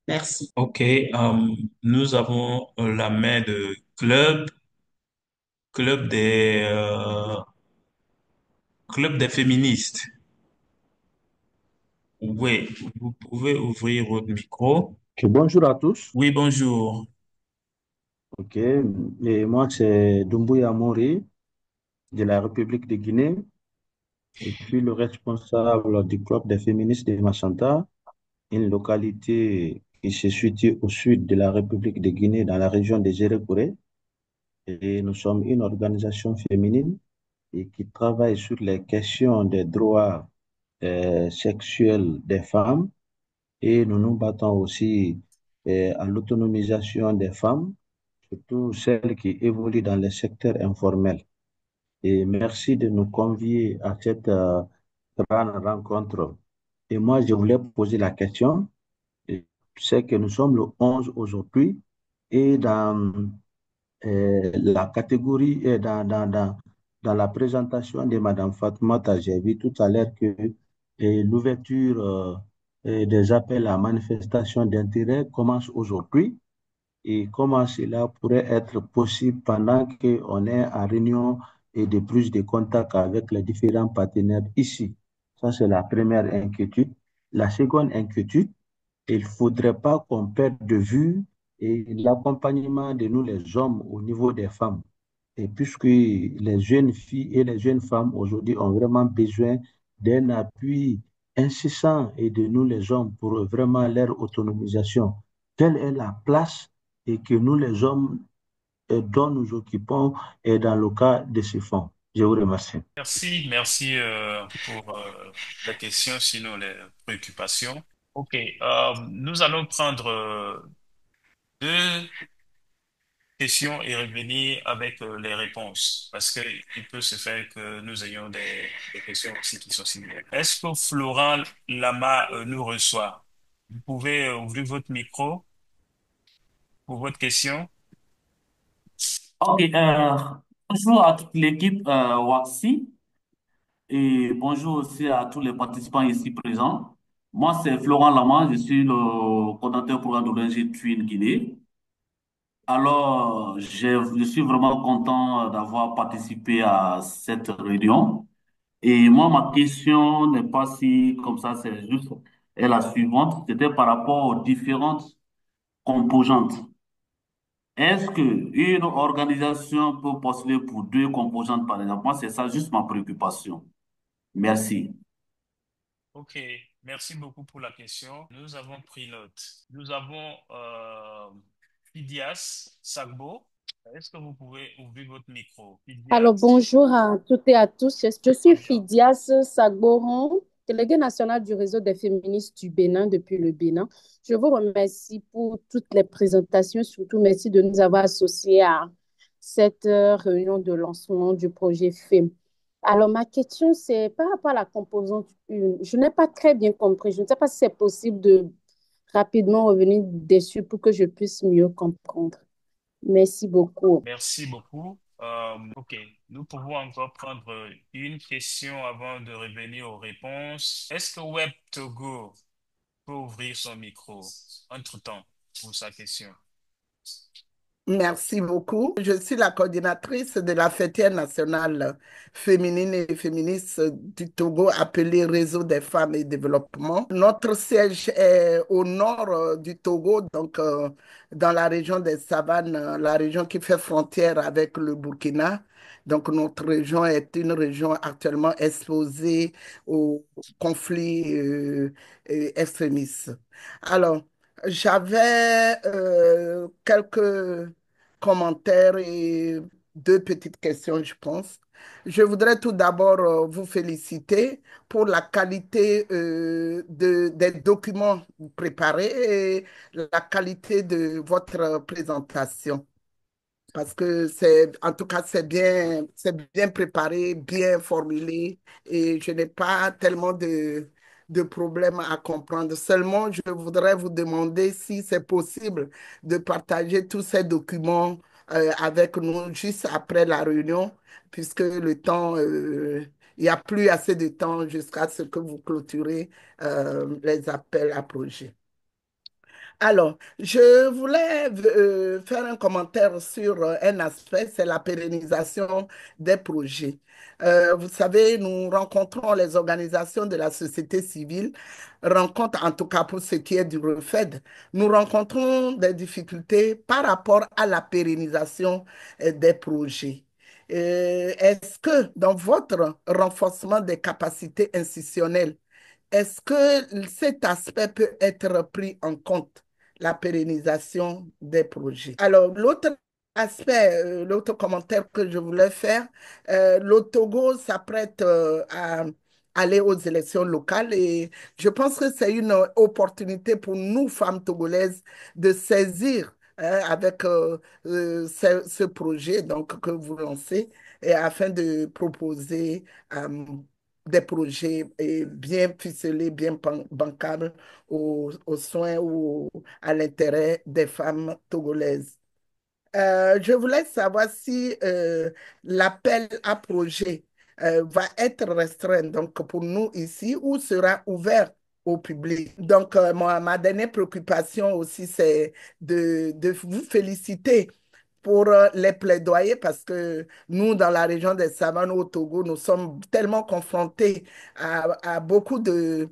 Merci. Ok, nous avons la main de club club des féministes. Oui, vous pouvez ouvrir votre micro. Ok, bonjour à tous. Oui, bonjour. Ok, et moi c'est Doumbouya Mori de la République de Guinée. Je suis le responsable du club des féministes de Machanta, une localité qui se situe au sud de la République de Guinée, dans la région de Gérékouré. Et nous sommes une organisation féminine et qui travaille sur les questions des droits sexuels des femmes. Et nous nous battons aussi à l'autonomisation des femmes, surtout celles qui évoluent dans le secteur informel. Et merci de nous convier à cette grande rencontre. Et moi, je voulais poser la question. C'est que nous sommes le 11 aujourd'hui et dans la catégorie, dans la présentation de Madame Fatoumata, j'ai vu tout à l'heure que l'ouverture des appels à manifestation d'intérêt commence aujourd'hui et comment cela pourrait être possible pendant qu'on est en réunion et de plus de contacts avec les différents partenaires ici. Ça, c'est la première inquiétude. La seconde inquiétude, il ne faudrait pas qu'on perde de vue l'accompagnement de nous, les hommes, au niveau des femmes. Et puisque les jeunes filles et les jeunes femmes aujourd'hui ont vraiment besoin d'un appui incessant et de nous, les hommes, pour vraiment leur autonomisation. Quelle est la place et que nous, les hommes, dont nous occupons et dans le cas de ces fonds? Je vous remercie. Merci pour les questions, sinon les préoccupations. Ok, nous allons prendre deux questions et revenir avec les réponses, parce que il peut se faire que nous ayons des questions aussi qui sont similaires. Est-ce que Florent Lama nous reçoit? Vous pouvez ouvrir votre micro pour votre question. Ok, bonjour à toute l'équipe WAXI et bonjour aussi à tous les participants ici présents. Moi, c'est Florent Lama, je suis le coordinateur programme de l'ONG Twin Guinée. Alors, je suis vraiment content d'avoir participé à cette réunion. Et moi, ma question n'est pas si comme ça, c'est juste est la suivante. C'était par rapport aux différentes composantes. Est-ce qu'une organisation peut postuler pour deux composantes, par exemple? Moi, c'est ça juste ma préoccupation. Merci. Ok, merci beaucoup pour la question. Nous avons pris note. Nous avons Phidias Sagbo. Est-ce que vous pouvez ouvrir votre micro? Alors, Phidias. bonjour à toutes et à tous. Je suis Phidias Sagboron, déléguée nationale du réseau des féministes du Bénin depuis le Bénin. Je vous remercie pour toutes les présentations, surtout merci de nous avoir associés à cette réunion de lancement du projet FEM. Alors, ma question, c'est par rapport à la composante 1. Je n'ai pas très bien compris. Je ne sais pas si c'est possible de rapidement revenir dessus pour que je puisse mieux comprendre. Merci beaucoup. Merci beaucoup. OK, nous pouvons encore prendre une question avant de revenir aux réponses. Est-ce que Web Togo peut ouvrir son micro entre-temps pour sa question? Merci beaucoup. Je suis la coordinatrice de la fêtière nationale féminine et féministe du Togo, appelée Réseau des femmes et développement. Notre siège est au nord du Togo, donc dans la région des Savanes, la région qui fait frontière avec le Burkina. Donc notre région est une région actuellement exposée aux conflits extrémistes. Alors, j'avais quelques commentaires et deux petites questions, je pense. Je voudrais tout d'abord vous féliciter pour la qualité des documents préparés et la qualité de votre présentation. Parce que en tout cas, c'est bien préparé, bien formulé et je n'ai pas tellement de problèmes à comprendre. Seulement, je voudrais vous demander si c'est possible de partager tous ces documents avec nous juste après la réunion, puisque il n'y a plus assez de temps jusqu'à ce que vous clôturez les appels à projets. Alors, je voulais faire un commentaire sur un aspect, c'est la pérennisation des projets. Vous savez, nous rencontrons les organisations de la société civile, rencontrent en tout cas pour ce qui est du REFED, nous rencontrons des difficultés par rapport à la pérennisation des projets. Est-ce que dans votre renforcement des capacités institutionnelles, est-ce que cet aspect peut être pris en compte, la pérennisation des projets? Alors, l'autre aspect, l'autre commentaire que je voulais faire, le Togo s'apprête à aller aux élections locales et je pense que c'est une opportunité pour nous, femmes togolaises, de saisir avec ce projet donc, que vous lancez et afin de proposer des projets bien ficelés, bien bancables aux soins ou à l'intérêt des femmes togolaises. Je voulais savoir si l'appel à projet va être restreint donc pour nous ici ou sera ouvert au public. Donc, ma dernière préoccupation aussi, c'est de vous féliciter pour les plaidoyers parce que nous, dans la région des Savanes au Togo, nous sommes tellement confrontés à beaucoup de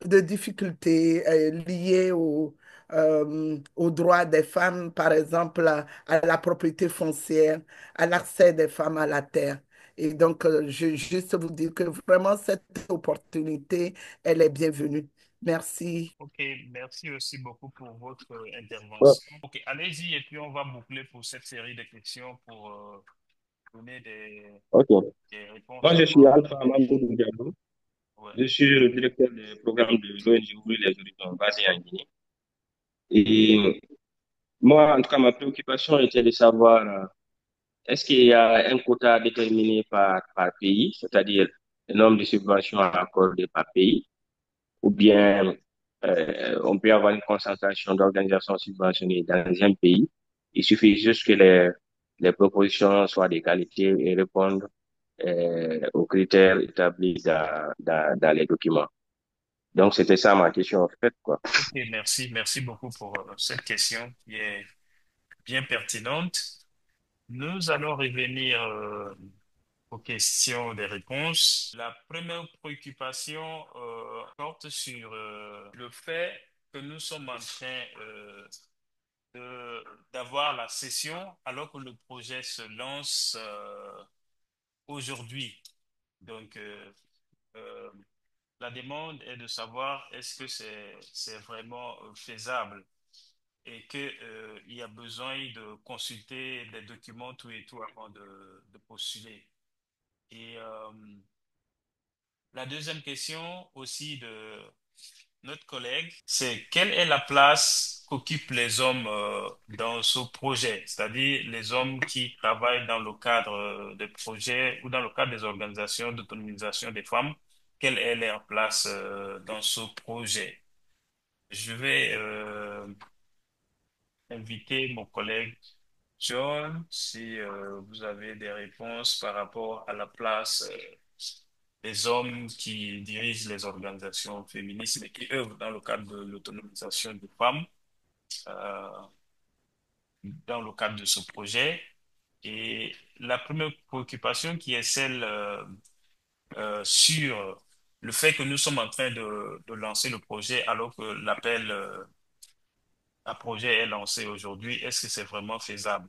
difficultés liées aux droits des femmes, par exemple à la propriété foncière, à l'accès des femmes à la terre. Et donc, je veux juste vous dire que vraiment, cette opportunité, elle est bienvenue. Merci. OK, merci aussi beaucoup pour votre Ouais, intervention. OK, allez-y et puis on va boucler pour cette série de questions pour donner ok. des Moi, réponses je suis avant de Alpha revenir. Amadou Diallo. Ouais. Je suis le directeur du programme de l'ONG Ouvrir les Horizons basé en Guinée. Et moi, en tout cas, ma préoccupation était de savoir est-ce qu'il y a un quota déterminé par pays, c'est-à-dire le nombre de subventions accordées par pays, ou bien on peut avoir une concentration d'organisations subventionnées dans un pays. Il suffit juste que les propositions soient de qualité et répondent aux critères établis dans les documents. Donc, c'était ça ma question, en fait, quoi. OK, merci. Merci beaucoup pour cette question qui est bien pertinente. Nous allons revenir aux questions des réponses. La première préoccupation porte sur le fait que nous sommes en train d'avoir la session alors que le projet se lance aujourd'hui. Donc, euh, la demande est de savoir est-ce que c'est vraiment faisable et que, il y a besoin de consulter des documents tout et tout avant de postuler. Et la deuxième question aussi notre collègue, c'est quelle est la place qu'occupent les hommes dans ce projet, c'est-à-dire les hommes qui travaillent dans le cadre des projets ou dans le cadre des organisations d'autonomisation des femmes, quelle est leur place dans ce projet. Je vais inviter mon collègue John si vous avez des réponses par rapport à la place des hommes qui dirigent les organisations féministes et qui œuvrent dans le cadre de l'autonomisation des femmes, euh, dans le cadre de ce projet. Et la première préoccupation qui est celle sur le fait que nous sommes en train de lancer le projet alors que l'appel à projet est lancé aujourd'hui, est-ce que c'est vraiment faisable?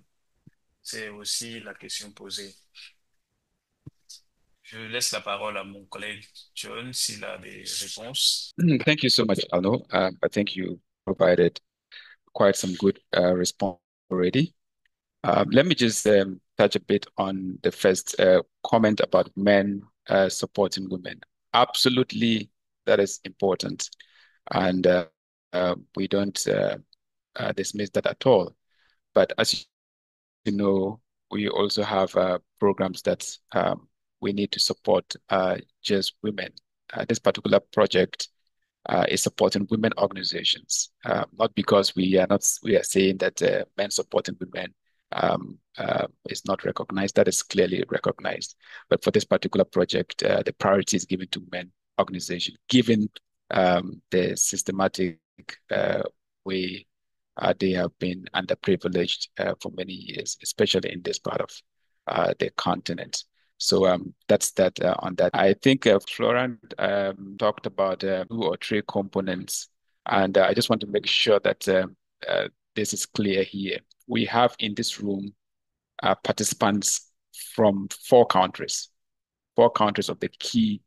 C'est aussi la question posée. Je laisse la parole à mon collègue John s'il a des réponses. Thank you so much, Arno. I think you provided quite some good response already. Let me just touch a bit on the first comment about men supporting women. Absolutely, that is important, and we don't dismiss that at all. But as you know, we also have programs that we need to support just women. This particular project is supporting women organizations, not because we are saying that men supporting women is not recognized. That is clearly recognized. But for this particular project, the priority is given to men organization, given the systematic way they have been underprivileged for many years, especially in this part of the continent. So that's that on that. I think Florent talked about 2 or 3 components, and I just want to make sure that this is clear here. We have in this room participants from 4 countries, 4 countries of the key,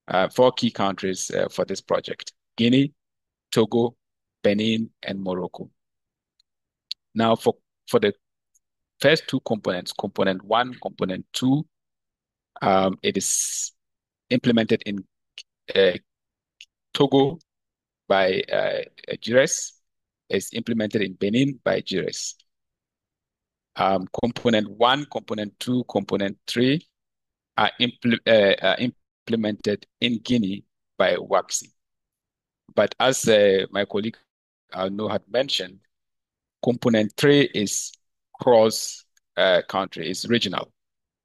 4 key countries for this project: Guinea, Togo, Benin, and Morocco. Now, for the first 2 components, component 1, component 2, it is implemented in Togo by GIRES. It's implemented in Benin by GIRES. Component 1, component 2, component 3 are implemented in Guinea by WACSI. But as my colleague Arno had mentioned, component 3 is cross country, is regional.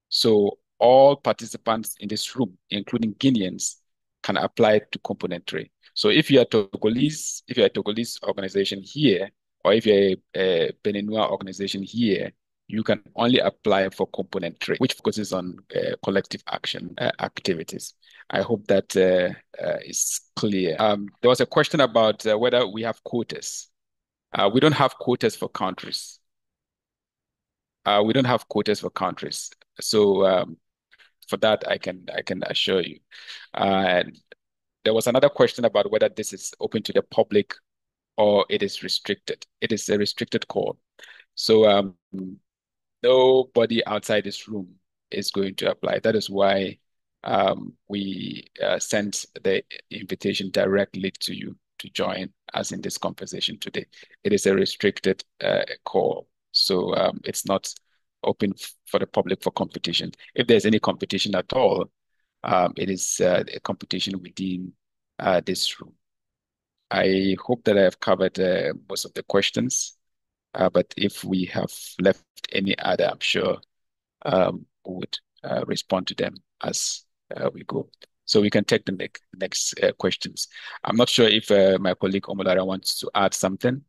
So all participants in this room, including Guineans, can apply to component 3. So if you're a Togolese organization here, or if you're a Beninois organization here, you can only apply for component 3, which focuses on collective action activities. I hope that is clear. There was a question about whether we have quotas. We don't have quotas for countries. We don't have quotas for countries. So for that, I can assure you. And there was another question about whether this is open to the public or it is restricted. It is a restricted call. So nobody outside this room is going to apply. That is why we sent the invitation directly to you to join us in this conversation today. It is a restricted call. So it's not open for the public for competition. If there's any competition at all, it is a competition within this room. I hope that I have covered most of the questions, but if we have left any other, I'm sure we would respond to them as we go. So we can take the next questions. I'm not sure if my colleague Omolara wants to add something,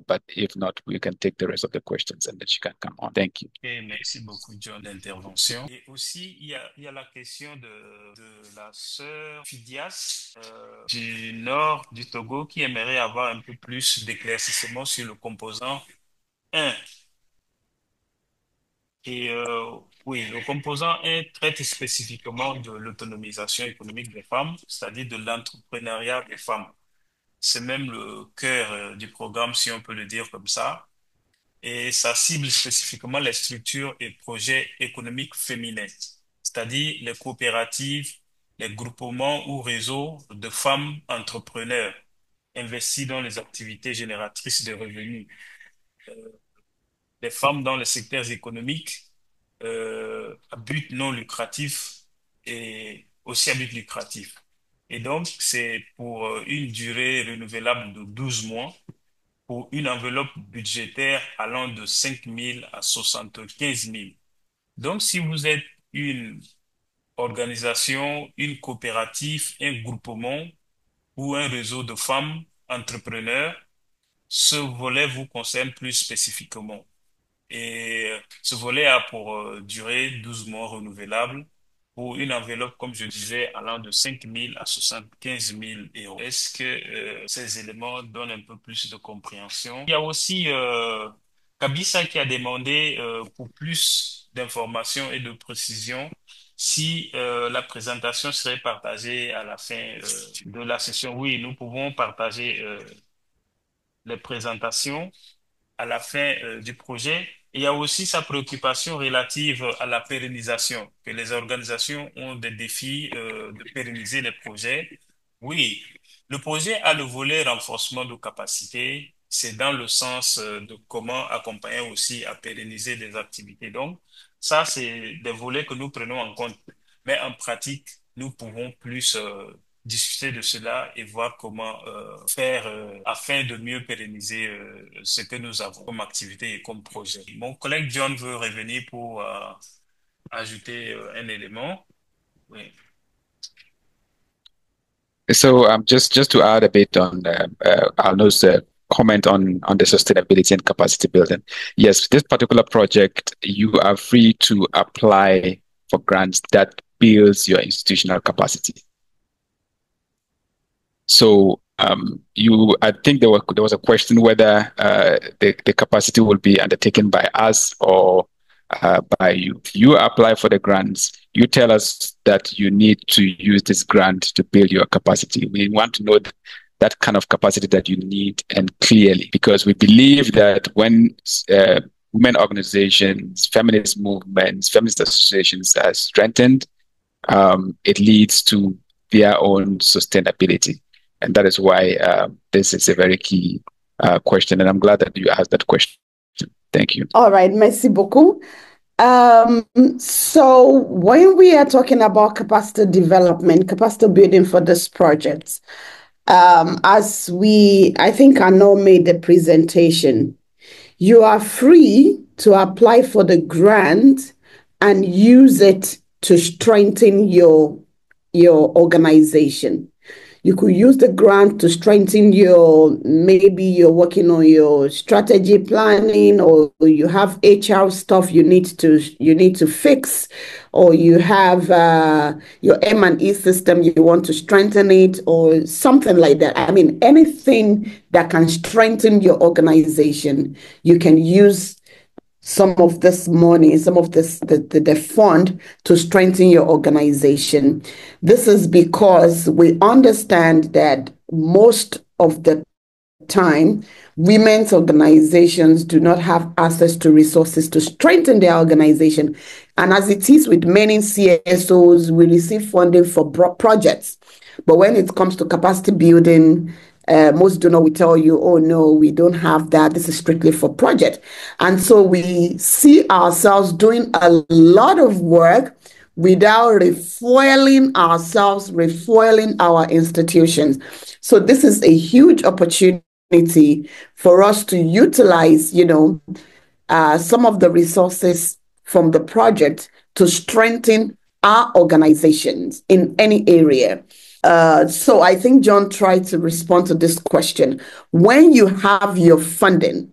but if not, we can take the rest of the questions and then she can come on. Thank you. Et merci beaucoup, John, d'intervention. Et aussi, il y a la question de la sœur Fidias du nord du Togo qui aimerait avoir un peu plus d'éclaircissement sur le composant 1. Et oui, le composant 1 traite spécifiquement de l'autonomisation économique des femmes, c'est-à-dire de l'entrepreneuriat des femmes. C'est même le cœur du programme, si on peut le dire comme ça. Et ça cible spécifiquement les structures et projets économiques féminins, c'est-à-dire les coopératives, les groupements ou réseaux de femmes entrepreneurs investit dans les activités génératrices de revenus. Les femmes dans les secteurs économiques à but non lucratif et aussi à but lucratif. Et donc, c'est pour une durée renouvelable de 12 mois pour une enveloppe budgétaire allant de 5 000 à 75 000. Donc, si vous êtes une organisation, une coopérative, un groupement ou un réseau de femmes entrepreneurs, ce volet vous concerne plus spécifiquement. Et ce volet a pour durée 12 mois renouvelable pour une enveloppe, comme je disais, allant de 5 000 à 75 000 euros. Est-ce que ces éléments donnent un peu plus de compréhension? Il y a aussi Kabissa qui a demandé pour plus d'informations et de précisions si la présentation serait partagée à la fin de la session. Oui, nous pouvons partager les présentations à la fin du projet. Il y a aussi sa préoccupation relative à la pérennisation, que les organisations ont des défis de pérenniser les projets. Oui, le projet a le volet renforcement de capacité. C'est dans le sens de comment accompagner aussi à pérenniser des activités. Donc, ça, c'est des volets que nous prenons en compte. Mais en pratique, nous pouvons plus discuter de cela et voir comment faire afin de mieux pérenniser ce que nous avons comme activité et comme projet. Mon collègue John veut revenir pour ajouter un élément. Oui. So just to add a bit on Arno's comment on the sustainability and capacity building. Yes, this particular project, you are free to apply for grants that builds your institutional capacity. So I think there was a question whether the capacity will be undertaken by us or by you. You apply for the grants. You tell us that you need to use this grant to build your capacity. We want to know that kind of capacity that you need and clearly, because we believe that when women organizations, feminist movements, feminist associations are strengthened, it leads to their own sustainability. And that is why this is a very key question. And I'm glad that you asked that question. Thank you. All right, merci beaucoup. So when we are talking about capacity development, capacity building for this project, I think Arno made the presentation, you are free to apply for the grant and use it to strengthen your organization. You could use the grant to strengthen maybe you're working on your strategy planning, or you have HR stuff you need to fix, or you have your M&E system, you want to strengthen it, or something like that. I mean, anything that can strengthen your organization, you can use some of this money, some of the fund to strengthen your organization. This is because we understand that most of the time, women's organizations do not have access to resources to strengthen their organization. And as it is with many CSOs, we receive funding for projects. But when it comes to capacity building, most donors will tell you, oh, no, we don't have that. This is strictly for project. And so we see ourselves doing a lot of work without refueling ourselves, refueling our institutions. So this is a huge opportunity for us to utilize, some of the resources from the project to strengthen our organizations in any area. So I think John tried to respond to this question. When you have your funding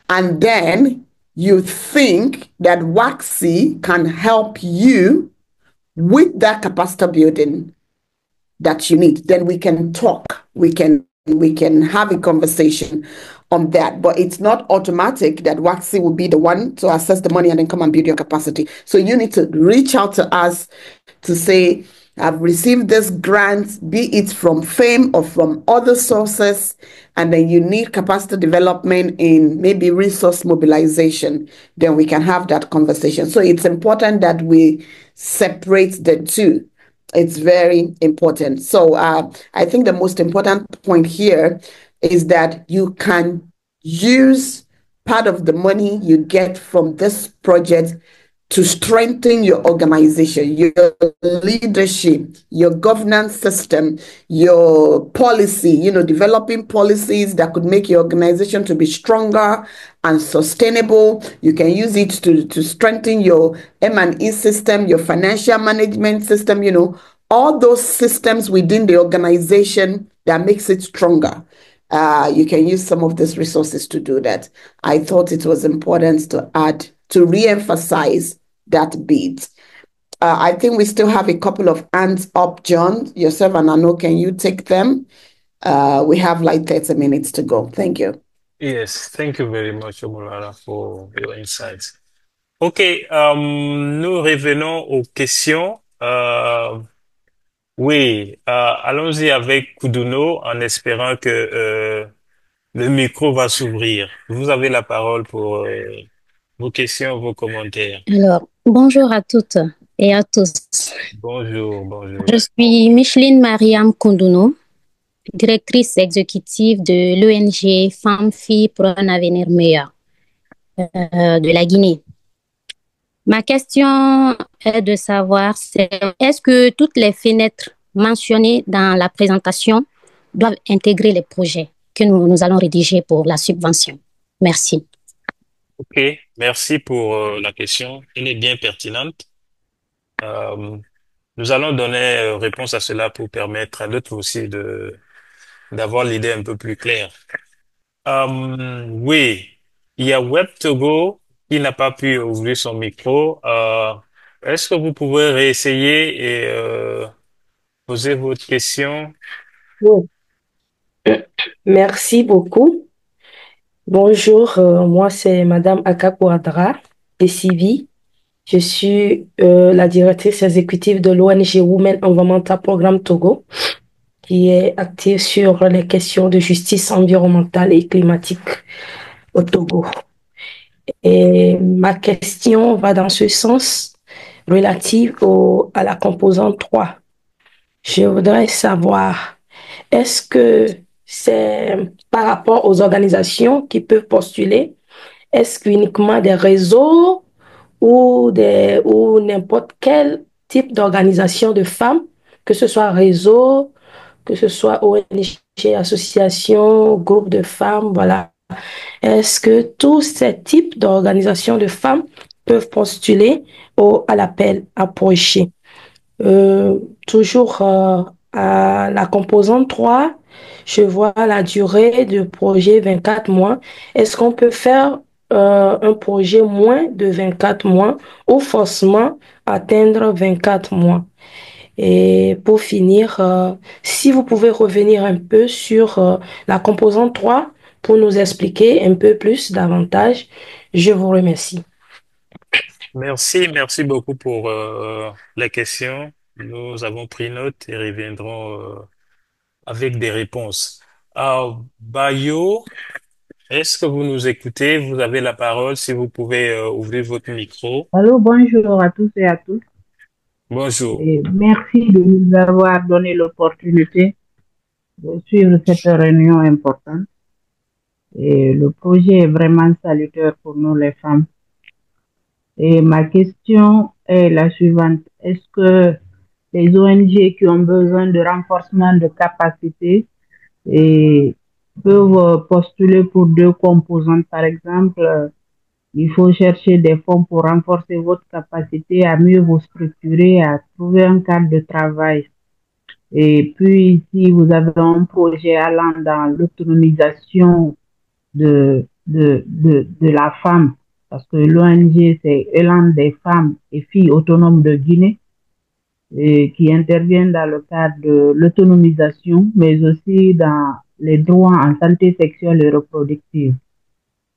and then you think that WACC can help you with that capacity building that you need, then we can talk. We can have a conversation on that. But it's not automatic that WACC will be the one to assess the money and then come and build your capacity. So you need to reach out to us to say, I've received this grant, be it from FAME or from other sources, and then you need capacity development in maybe resource mobilization, then we can have that conversation. So it's important that we separate the two. It's very important. So I think the most important point here is that you can use part of the money you get from this project to strengthen your organization, your leadership, your governance system, your policy, developing policies that could make your organization to be stronger and sustainable. You can use it to strengthen your M&E system, your financial management system, all those systems within the organization that makes it stronger. You can use some of these resources to do that. I thought it was important to re-emphasize that bit. I think we still have a couple of hands up, John. Yourself and Ano, can you take them? We have like 30 minutes to go. Thank you. Yes, thank you very much, Omolara, for your insights. OK, nous revenons aux questions. Oui, allons-y avec Kuduno en espérant que le micro va s'ouvrir. Vous avez la parole pour vos questions, vos commentaires. Alors, bonjour à toutes et à tous. Bonjour, bonjour. Je suis Micheline Mariam Koundounou, directrice exécutive de l'ONG Femmes-Filles pour un avenir meilleur de la Guinée. Ma question est de savoir, est-ce que toutes les fenêtres mentionnées dans la présentation doivent intégrer les projets que nous allons rédiger pour la subvention? Merci. OK, merci pour la question. Elle est bien pertinente. Nous allons donner réponse à cela pour permettre à d'autres aussi d'avoir l'idée un peu plus claire. Oui, il y a Web Togo qui n'a pas pu ouvrir son micro. Est-ce que vous pouvez réessayer et poser votre question? Oui. Merci beaucoup. Bonjour, moi c'est Madame Akakouadra de Civi. Je suis la directrice exécutive de l'ONG Women Environmental Programme Togo, qui est active sur les questions de justice environnementale et climatique au Togo. Et ma question va dans ce sens relative à la composante 3. Je voudrais savoir, est-ce que c'est par rapport aux organisations qui peuvent postuler, est-ce qu'uniquement des réseaux ou n'importe quel type d'organisation de femmes, que ce soit réseau, que ce soit ONG, association, groupe de femmes, voilà. Est-ce que tous ces types d'organisations de femmes peuvent postuler à l'appel à projet? Toujours à la composante 3, je vois la durée du projet 24 mois. Est-ce qu'on peut faire un projet moins de 24 mois ou forcément atteindre 24 mois? Et pour finir, si vous pouvez revenir un peu sur la composante 3 pour nous expliquer un peu plus davantage, je vous remercie. Merci beaucoup pour la question. Nous avons pris note et reviendrons avec des réponses. Bayo, est-ce que vous nous écoutez? Vous avez la parole si vous pouvez ouvrir votre micro. Allô, bonjour à tous et à toutes. Bonjour. Et merci de nous avoir donné l'opportunité de suivre cette réunion importante. Et le projet est vraiment salutaire pour nous les femmes. Et ma question est la suivante. Est-ce que les ONG qui ont besoin de renforcement de capacité peuvent postuler pour deux composantes? Par exemple, il faut chercher des fonds pour renforcer votre capacité à mieux vous structurer, à trouver un cadre de travail. Et puis, si vous avez un projet allant dans l'autonomisation de la femme, parce que l'ONG, c'est Élan des femmes et filles autonomes de Guinée, et qui interviennent dans le cadre de l'autonomisation, mais aussi dans les droits en santé sexuelle et reproductive.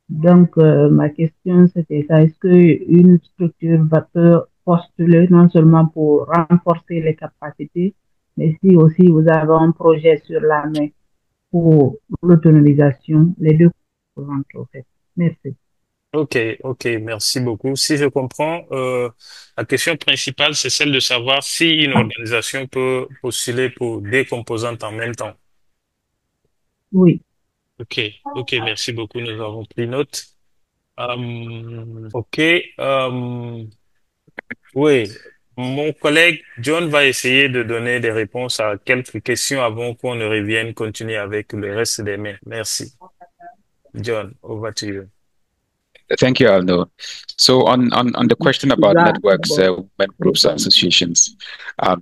Donc, ma question, c'était ça. Est-ce qu'une structure peut postuler non seulement pour renforcer les capacités, mais si aussi vous avez un projet sur la main pour l'autonomisation, les deux composantes, en fait. Merci. Ok, ok, merci beaucoup. Si je comprends, la question principale, c'est celle de savoir si une organisation peut postuler pour des composantes en même temps. Oui. Ok, ok, merci beaucoup. Nous avons pris note. Ok, oui, mon collègue John va essayer de donner des réponses à quelques questions avant qu'on ne revienne continuer avec le reste des mails. Merci. John, over to you. Thank you, Arno. So on the question about That, networks, women groups, associations,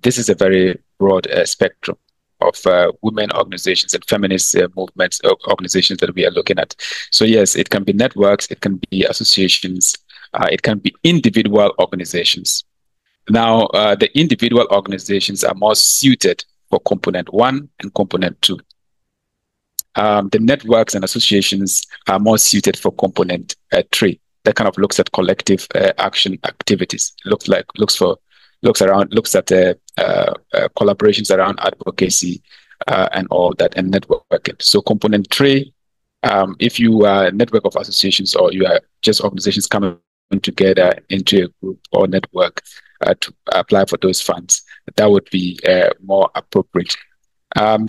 this is a very broad spectrum of women organizations and feminist movements organizations that we are looking at. So yes, it can be networks, it can be associations, it can be individual organizations. Now, the individual organizations are more suited for component one and component two. The networks and associations are more suited for component three. That kind of looks at collective action activities. Looks at collaborations around advocacy and all that, and networking. So component three, if you are a network of associations or you are just organizations coming together into a group or network to apply for those funds, that would be more appropriate.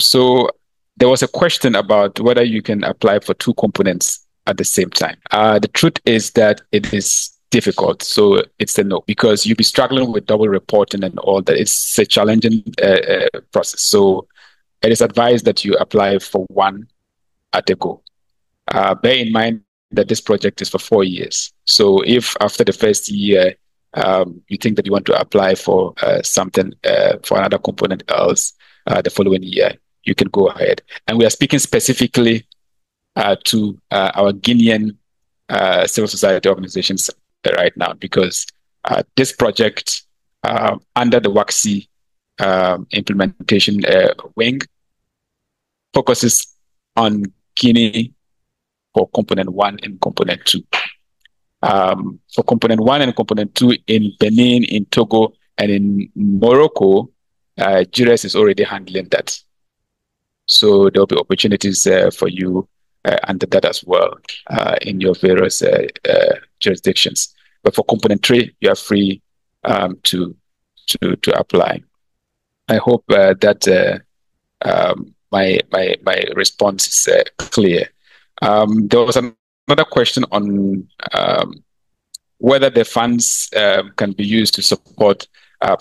So there was a question about whether you can apply for two components at the same time. The truth is that it is difficult. So it's a no, because you'll be struggling with double reporting and all that. It's a challenging process. So it is advised that you apply for one at a go. Bear in mind that this project is for 4 years. So if after the first year, you think that you want to apply for something for another component else the following year, you can go ahead. And we are speaking specifically to our Guinean civil society organizations right now, because this project under the WACC implementation wing focuses on Guinea for component one and component two. For component one and component two in Benin, in Togo, and in Morocco, GIRES is already handling that. So there will be opportunities for you under that as well in your various jurisdictions. But for component three, you are free to apply. I hope that my response is clear. There was another question on whether the funds can be used to support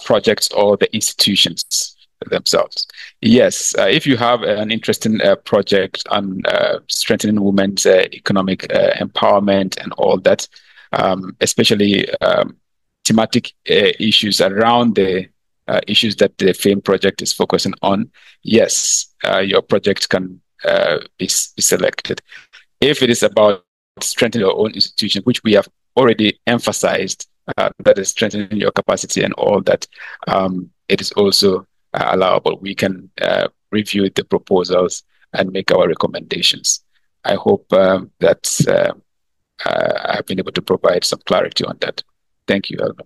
projects or the institutions themselves. Yes, if you have an interesting project on strengthening women's economic empowerment and all that, especially thematic issues around the issues that the FAME project is focusing on, yes, your project can be selected. If it is about strengthening your own institution, which we have already emphasized, that is strengthening your capacity and all that, it is also allowable. We can review the proposals and make our recommendations. I hope that I've been able to provide some clarity on that. Thank you, Alvin.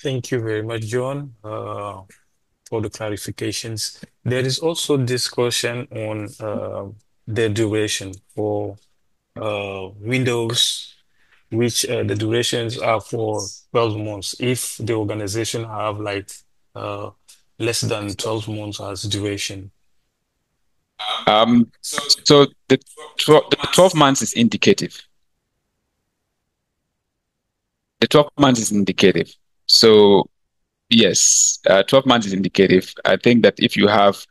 Thank you very much, John, for the clarifications. There is also discussion on the duration for windows, which the durations are for 12 months. If the organization have like less than 12 months as duration. So the 12 months is indicative. The 12 months is indicative. So yes, 12 months is indicative. I think that if you have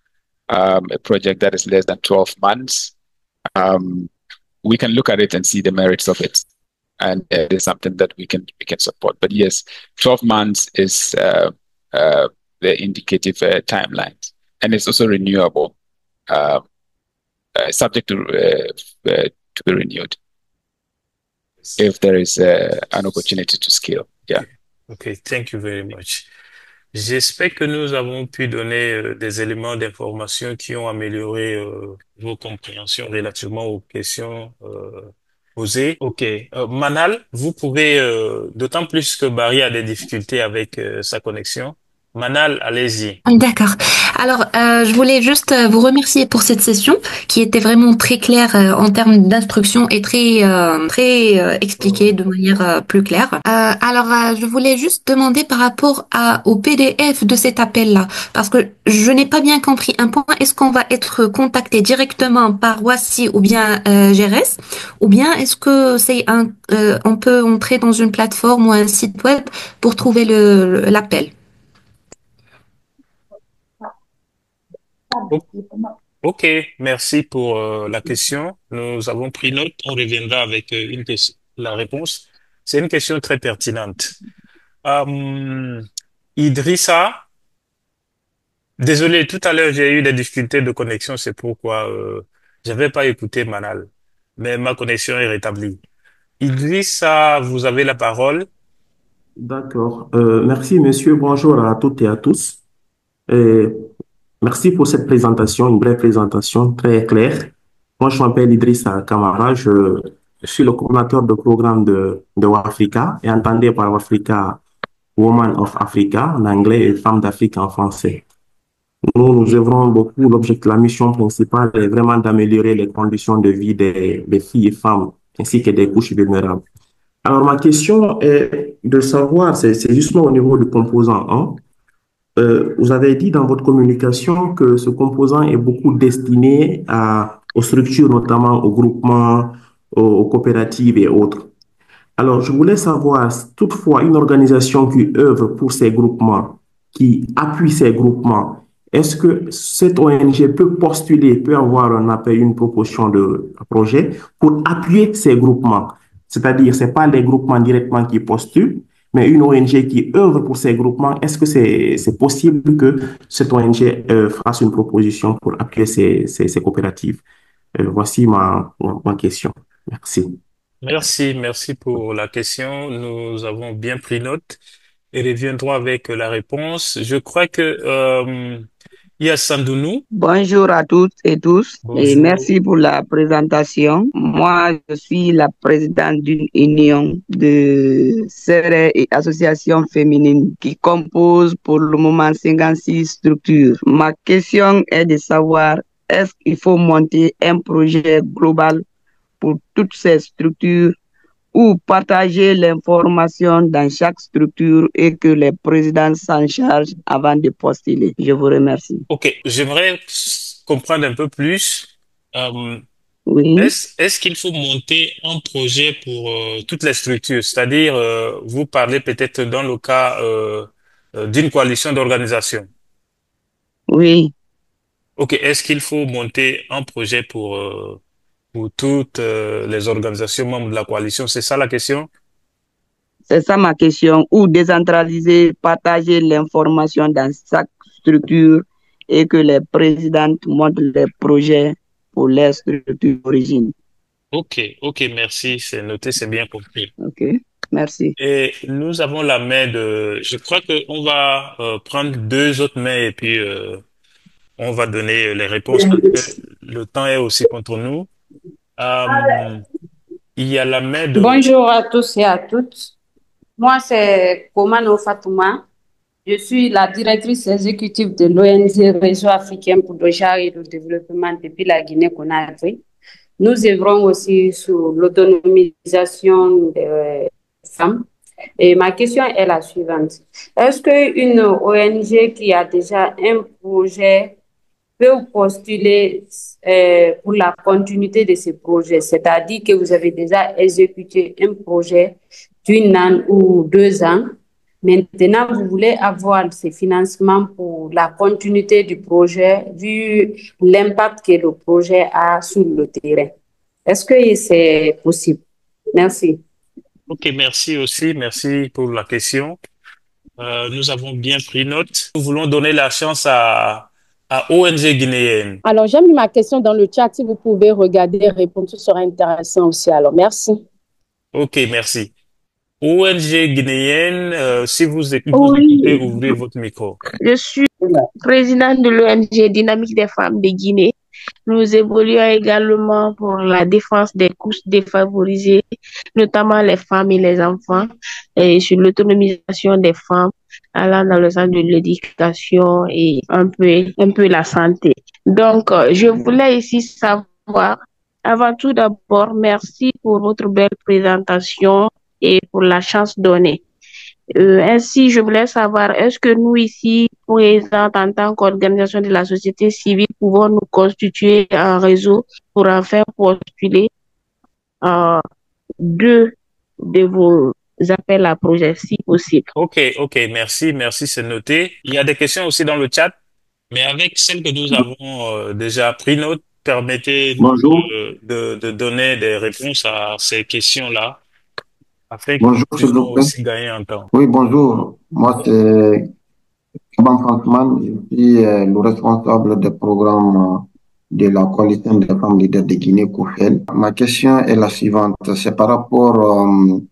a project that is less than 12 months, we can look at it and see the merits of it. And it is something that we can support. But yes, 12 months is the indicative timeline. And it's also renewable, subject to be renewed if there is an opportunity to scale. Yeah. Okay, thank you very much. J'espère que nous avons pu donner des éléments d'information qui ont amélioré vos compréhensions relativement aux questions posées. Ok, Manal, vous pouvez, d'autant plus que Barry a des difficultés avec sa connexion. Manal, allez-y. D'accord. Alors, je voulais juste vous remercier pour cette session qui était vraiment très claire en termes d'instruction et très expliquée de manière plus claire. Je voulais juste demander par rapport au PDF de cet appel-là, parce que je n'ai pas bien compris un point. Est-ce qu'on va être contacté directement par WASI ou bien GRS, ou bien est-ce que on peut entrer dans une plateforme ou un site web pour trouver l'appel? O- Ok, merci pour la question. Nous avons pris note. On reviendra avec la réponse. C'est une question très pertinente. Euh, Idrissa, désolé, tout à l'heure j'ai eu des difficultés de connexion, c'est pourquoi j'avais pas écouté Manal, mais ma connexion est rétablie. Idrissa, vous avez la parole. D'accord. Merci, monsieur. Bonjour à toutes et à tous. Euh, Merci pour cette présentation, une vraie présentation très claire. Moi, je m'appelle Idrissa Kamara. Je suis le coordinateur de programme de WAFRICA et entendez par WAFRICA Woman of Africa en anglais et Femmes d'Afrique en français. Nous œuvrons beaucoup. L'objectif, la mission principale est vraiment d'améliorer les conditions de vie des filles et femmes ainsi que des couches vulnérables. Alors, ma question est de savoir, c'est justement au niveau du composant 1. Vous avez dit dans votre communication que ce composant est beaucoup destiné aux structures, notamment aux groupements, aux coopératives et autres. Alors, je voulais savoir, toutefois, une organisation qui œuvre pour ces groupements, qui appuie ces groupements, est-ce que cette ONG peut postuler, peut avoir un appel, une proposition de projet pour appuyer ces groupements? C'est-à-dire, ce n'est pas les groupements directement qui postulent, mais une ONG qui œuvre pour ces groupements. Est-ce que c'est possible que cette ONG fasse une proposition pour appuyer ces coopératives? Voici ma question. Merci. Merci pour la question. Nous avons bien pris note et reviendrons avec la réponse. Je crois que il y a Sandounou. Bonjour à toutes et tous et Bonjour. merci pour la présentation. Moi, je suis la présidente d'une union de sœurs et associations féminines qui compose pour le moment 56 structures. Ma question est de savoir, est-ce qu'il faut monter un projet global pour toutes ces structures ou partager l'information dans chaque structure et que les présidents s'en chargent avant de postuler? Je vous remercie. Ok, j'aimerais comprendre un peu plus. Oui. Est-ce qu'il faut monter un projet pour toutes les structures? C'est-à-dire, vous parlez peut-être dans le cas d'une coalition d'organisations. Oui. Ok, est-ce qu'il faut monter un projet pour toutes les organisations membres de la coalition? C'est ça la question? C'est ça ma question. Ou décentraliser, partager l'information dans chaque structure et que les présidentes montent les projets pour les structures d'origine. Ok, merci, c'est noté, c'est bien compris. Ok, merci. Et nous avons la main je crois qu'on va prendre deux autres mains et puis on va donner les réponses parce que le temps est aussi contre nous. Il y a la main de... Bonjour à tous et à toutes. Moi, c'est Komano Fatouma. Je suis la directrice exécutive de l'ONG Réseau africain pour le genre et le développement depuis la Guinée-Conakry. Nous œuvrons aussi sur l'autonomisation des femmes. Et ma question est la suivante. Est-ce qu'une ONG qui a déjà un projet peut postuler pour la continuité de ce projet? C'est-à-dire que vous avez déjà exécuté un projet d'une année ou 2 ans. Maintenant, vous voulez avoir ces financements pour la continuité du projet, vu l'impact que le projet a sur le terrain. Est-ce que c'est possible? Merci. Ok, merci aussi. Merci pour la question. Nous avons bien pris note. Nous voulons donner la chance à ONG guinéenne. Alors, j'ai mis ma question dans le chat. Si vous pouvez regarder et répondre, ce sera intéressant aussi. Alors, merci. Ok, merci. ONG guinéenne, si vous écoutez, ouvrez votre micro. Je suis présidente de l'ONG Dynamique des femmes de Guinée. Nous évoluons également pour la défense des couches défavorisées, notamment les femmes et les enfants, et sur l'autonomisation des femmes, allant dans le sens de l'éducation et un peu la santé. Donc, je voulais ici savoir, avant tout d'abord, merci pour votre belle présentation et pour la chance donnée. Ainsi, je voulais savoir, est-ce que nous ici, présents en tant qu'organisation de la société civile, pouvons nous constituer un réseau pour enfin postuler deux de vos appels à projets, si possible? Ok, merci, c'est noté. Il y a des questions aussi dans le chat, mais avec celles que nous avons déjà pris note, permettez-nous Bonjour. de donner des réponses à ces questions-là, afin que nous Bonjour, s'il puissions vous plaît. aussi gagner en temps. Oui, bonjour. Moi, c'est Kaban Frankman. Je suis le responsable des programmes de la coalition des femmes leaders de Guinée, COFEL. Ma question est la suivante. C'est par rapport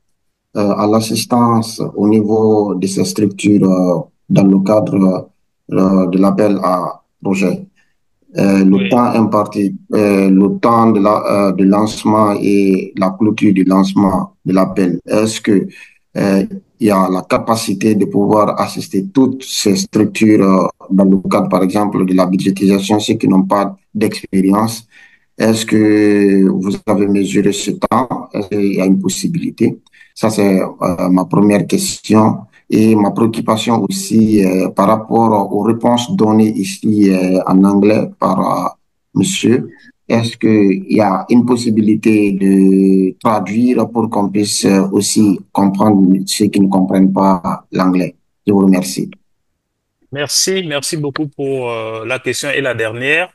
à l'assistance au niveau de ces structures dans le cadre de l'appel à projet. Le temps imparti, le temps de lancement et la clôture du lancement de l'appel. Est-ce que il y a la capacité de pouvoir assister toutes ces structures dans le cadre, par exemple, de la budgétisation, ceux qui n'ont pas d'expérience? Est-ce que vous avez mesuré ce temps? Est-ce qu'il y a une possibilité? Ça, c'est ma première question. Et ma préoccupation aussi par rapport aux réponses données ici en anglais par monsieur. Est-ce qu'il y a une possibilité de traduire pour qu'on puisse aussi comprendre ceux qui ne comprennent pas l'anglais? Je vous remercie. Merci beaucoup pour la question et la dernière.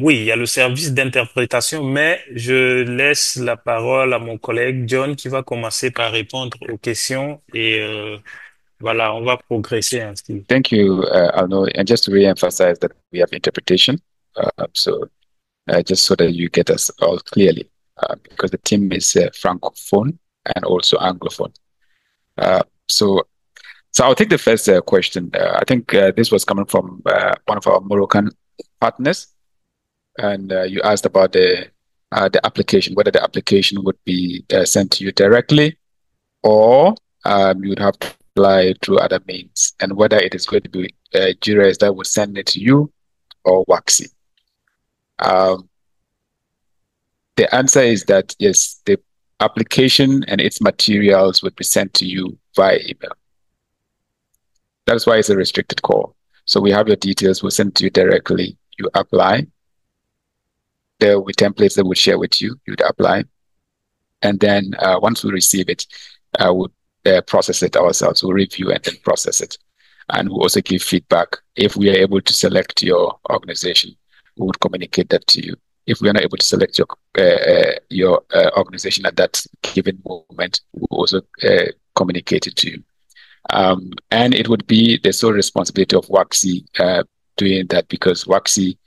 Oui, il y a le service d'interprétation, mais je laisse la parole à mon collègue John qui va commencer par répondre aux questions et voilà, on va progresser ainsi. Thank you, Arno. And just to re-emphasize that we have interpretation, just so that you get us all clearly, because the team is francophone and also anglophone. So I'll take the first question. I think this was coming from one of our Moroccan partners, and you asked about the application, whether the application would be sent to you directly, or you would have to apply through other means, and whether it is going to be Jures that will send it to you or Waxy. The answer is that yes, the application and its materials would be sent to you via email. That's why it's a restricted call. So we have your details, we'll send it to you directly. You apply. There will be templates that we'll share with you. You'd apply. And then once we receive it, we'll process it ourselves. We'll review and then process it. And we'll also give feedback. If we are able to select your organization, we would communicate that to you. If we are not able to select your organization at that given moment, we'll also communicate it to you. And it would be the sole responsibility of Waxy doing that, because Waxy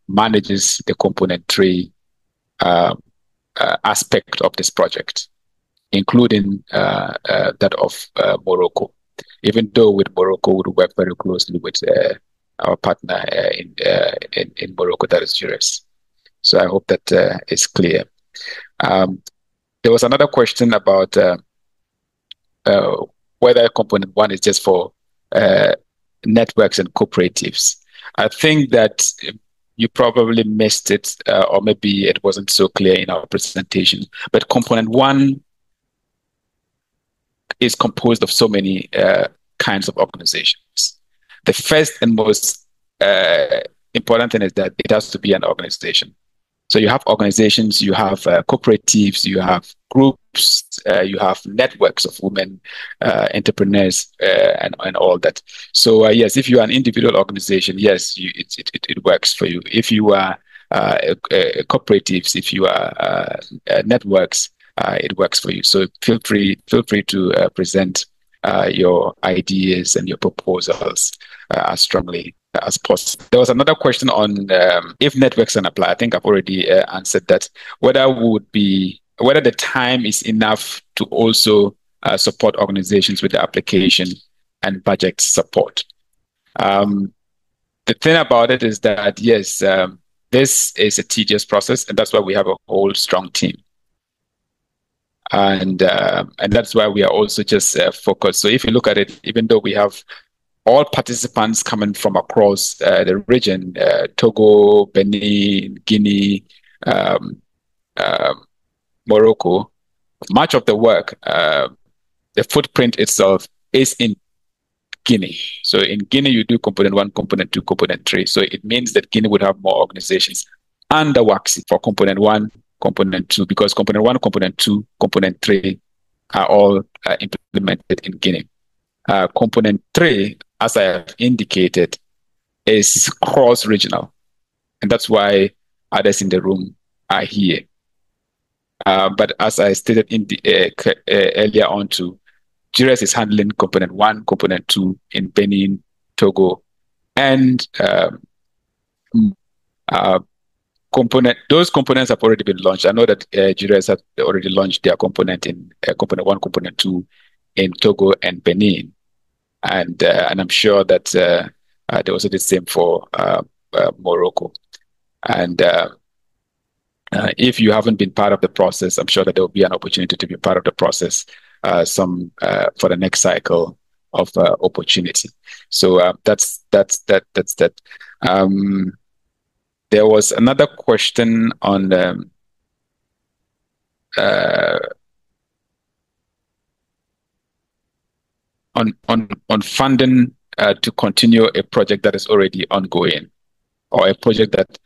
manages the component tray aspect of this project, including that of Morocco. Even though with Morocco, we work very closely with our partner in Morocco, that is Jures. So I hope that is clear. There was another question about whether component one is just for networks and cooperatives. I think that you probably missed it, or maybe it wasn't so clear in our presentation. But component one is composed of so many kinds of organizations. The first and most important thing is that it has to be an organization. So you have organizations, you have cooperatives, you have groups, you have networks of women entrepreneurs, and all that. So yes, if you are an individual organization, yes, it works for you. If you are cooperatives, if you are networks, it works for you. So feel free to present your ideas and your proposals as strongly as possible. There was another question on if networks can apply. I think I've already answered that. Whether the time is enough to also support organizations with the application and budget support. The the thing about it is that, yes, this is a tedious process, and that's why we have a whole strong team. And that's why we are also just focused. So if you look at it, even though we have all participants coming from across the region, Togo, Benin, Guinea, Morocco, much of the work, the footprint itself is in Guinea. So in Guinea, you do component 1, component 2, component 3. So it means that Guinea would have more organizations under WACSI for component 1, component 2, because component 1, component 2, component 3 are all implemented in Guinea. Component 3, as I have indicated, is cross-regional. And that's why others in the room are here. But as I stated in the, earlier on too, GRES is handling component 1, component 2 in Benin, Togo, and those components have already been launched. I know that GRES have already launched their component in component 1, component 2 in Togo and Benin. And I'm sure that they also did the same for Morocco. And if you haven't been part of the process, I'm sure that there will be an opportunity to be part of the process for the next cycle of opportunity. So that's that. There was another question on funding to continue a project that is already ongoing, or a project that,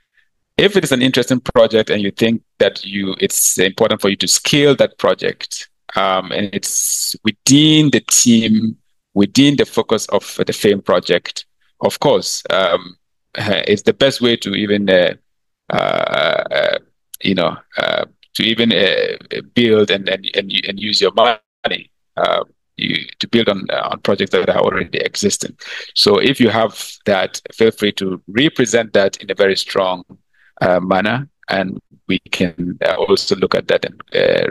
if it is an interesting project and you think that it's important for you to scale that project, and it's within the team, within the focus of the FAME project, of course, it's the best way to even to even build and use your money to build on projects that are already existing. So if you have that, feel free to represent that in a very strong manner, and we can also look at that and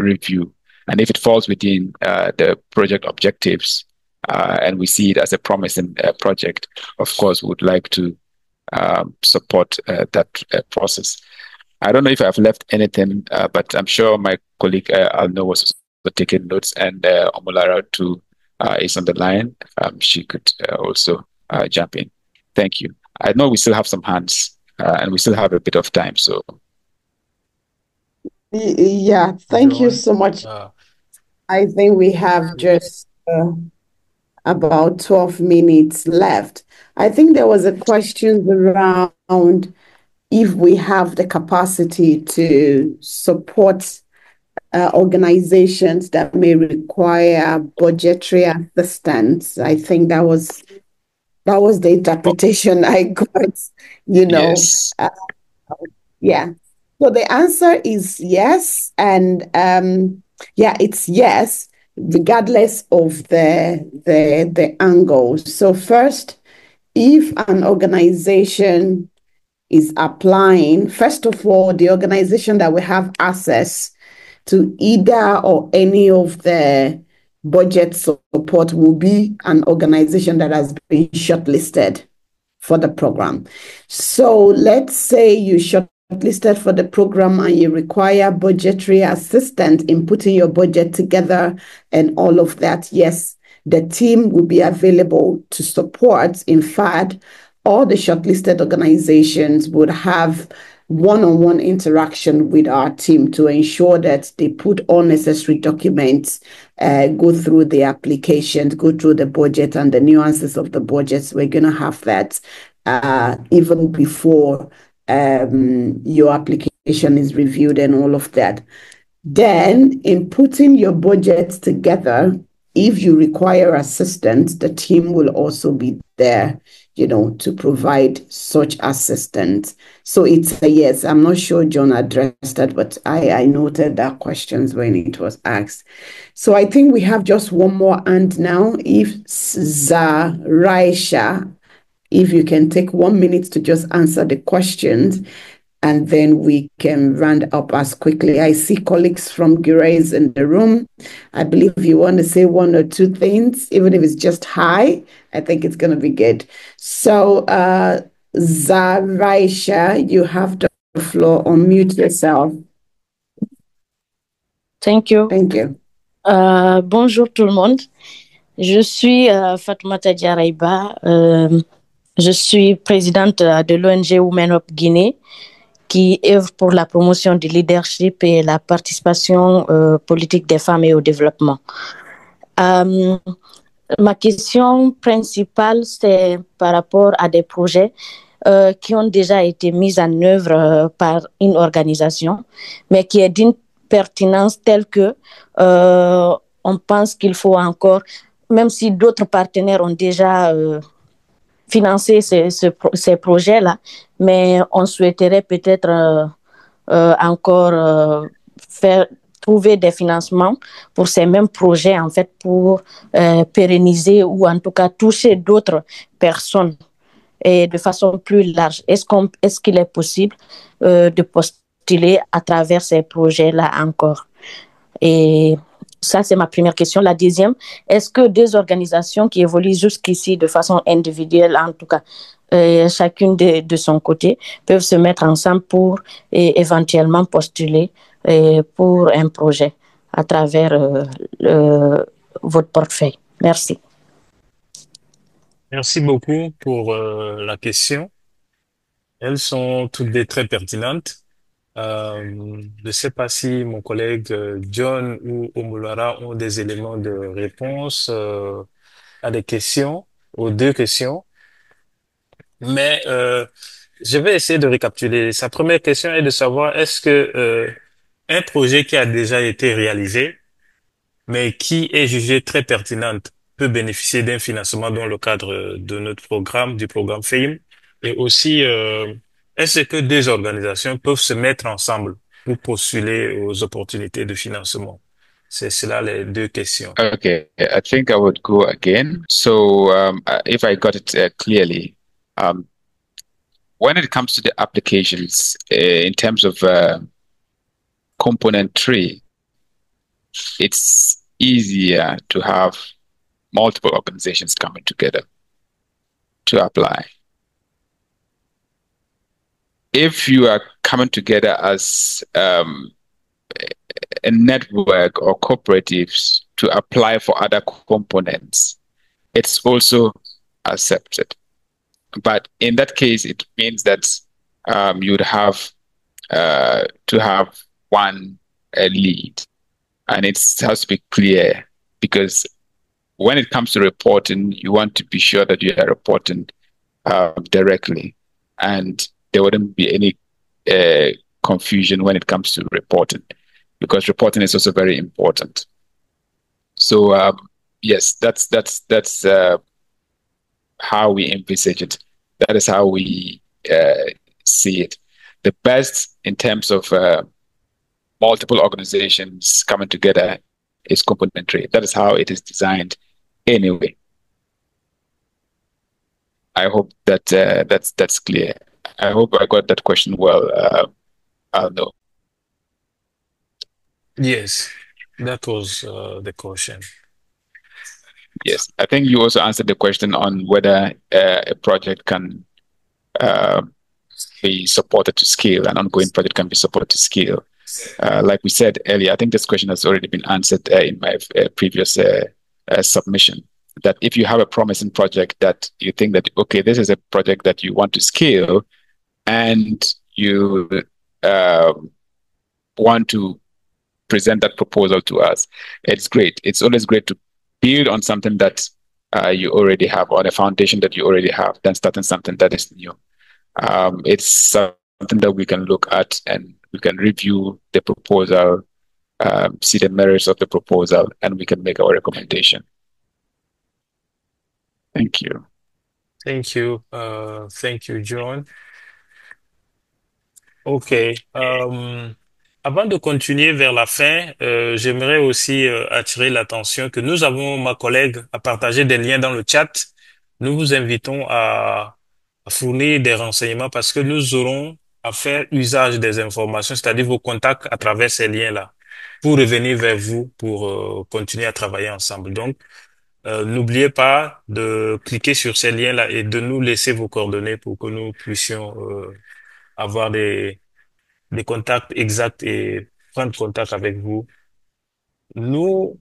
review. And if it falls within the project objectives, and we see it as a promising project, of course, we would like to support that process. I don't know if I've left anything, but I'm sure my colleague Alno was taking notes, and Omolara too is on the line. She could also jump in. Thank you. I know we still have some hands, and we still have a bit of time. So, yeah, thank you so much. I think we have just about 12 minutes left. I think there was a question around if we have the capacity to support organizations that may require budgetary assistance. I think that was the interpretation I got, Yes. Yeah. So the answer is yes. And yeah, it's yes, regardless of the angle. So first, if an organization is applying, first of all, the organization that will have access to either or any of the budget support will be an organization that has been shortlisted for the program. So let's say you shortlisted for the program and you require budgetary assistance in putting your budget together and all of that. Yes, the team will be available to support. In fact, all the shortlisted organizations would have one-on-one interaction with our team to ensure that they put all necessary documents, go through the applications, go through the budget and the nuances of the budgets. We're going to have that even before your application is reviewed and all of that. Then, in putting your budget together, if you require assistance, the team will also be there, to provide such assistance. So it's a yes. I'm not sure John addressed that, but I noted that questions when it was asked. So I think we have just one more hand now. If Zaraisha, if you can take 1 minute to just answer the questions, and then we can round up as quickly. I see colleagues from GRES in the room. I believe you want to say one or two things, even if it's just hi. I think it's going to be good. So Zaraisha, you have the floor. Unmute yourself. Thank you. Thank you. Bonjour tout le monde. Je suis Fatoumata Diaraiba. Je suis présidente de l'ONG Women Up Guinée qui œuvre pour la promotion du leadership et la participation politique des femmes et au développement. Ma question principale, c'est par rapport à des projets qui ont déjà été mis en œuvre par une organisation, mais qui est d'une pertinence telle que on pense qu'il faut encore, même si d'autres partenaires ont déjà financé ces projets-là, mais on souhaiterait peut-être encore trouver des financements pour ces mêmes projets, en fait, pour pérenniser ou en tout cas toucher d'autres personnes et de façon plus large. Est-ce qu'il est possible de postuler à travers ces projets-là encore? Et ça, c'est ma première question. La deuxième, est-ce que deux organisations qui évoluent jusqu'ici de façon individuelle, en tout cas, chacune de son côté, peuvent se mettre ensemble pour éventuellement postuler pour un projet à travers votre portefeuille? Merci. Merci beaucoup pour la question. Elles sont toutes deux très pertinentes. Je ne sais pas si mon collègue John ou Omulara ont des éléments de réponse à des questions, aux deux questions. Mais je vais essayer de récapituler. Sa première question est de savoir est-ce que un projet qui a déjà été réalisé, mais qui est jugé très pertinente, peut bénéficier d'un financement dans le cadre de notre programme, du programme FAME. Et aussi, est-ce que deux organisations peuvent se mettre ensemble pour postuler aux opportunités de financement? C'est cela les deux questions. Okay, I think I would go again. So, if I got it clearly, when it comes to the applications, in terms of component 3, it's easier to have multiple organizations coming together to apply. If you are coming together as a network or cooperatives to apply for other components, it's also accepted. But in that case, it means that you'd have to have one lead, and it has to be clear, because when it comes to reporting, you want to be sure that you are reporting directly, and there wouldn't be any confusion when it comes to reporting, because reporting is also very important. So yes, that's how we envisage it. That is how we see it. The best in terms of multiple organizations coming together is complementary. That is how it is designed anyway. I hope that that's clear. I hope I got that question well, Aldo. Yes, that was the question. Yes, I think you also answered the question on whether a project can be supported to scale, an ongoing project can be supported to scale. Like we said earlier, I think this question has already been answered in my previous submission, that if you have a promising project that you think that, okay, this is a project that you want to scale and you want to present that proposal to us, it's great. It's always great to build on something that you already have, on a foundation that you already have, than starting something that is new. It's something that we can look at and we can review the proposal, see the merits of the proposal, and we can make our recommendation. Thank you. Thank you. Thank you, John. OK. Avant de continuer vers la fin, j'aimerais aussi attirer l'attention que nous avons, ma collègue a partagé des liens dans le chat. Nous vous invitons à fournir des renseignements parce que nous aurons à faire usage des informations, c'est-à-dire vos contacts à travers ces liens-là, pour revenir vers vous, pour continuer à travailler ensemble. Donc, n'oubliez pas de cliquer sur ces liens-là et de nous laisser vos coordonnées pour que nous puissions avoir des contacts exacts et prendre contact avec vous. Nous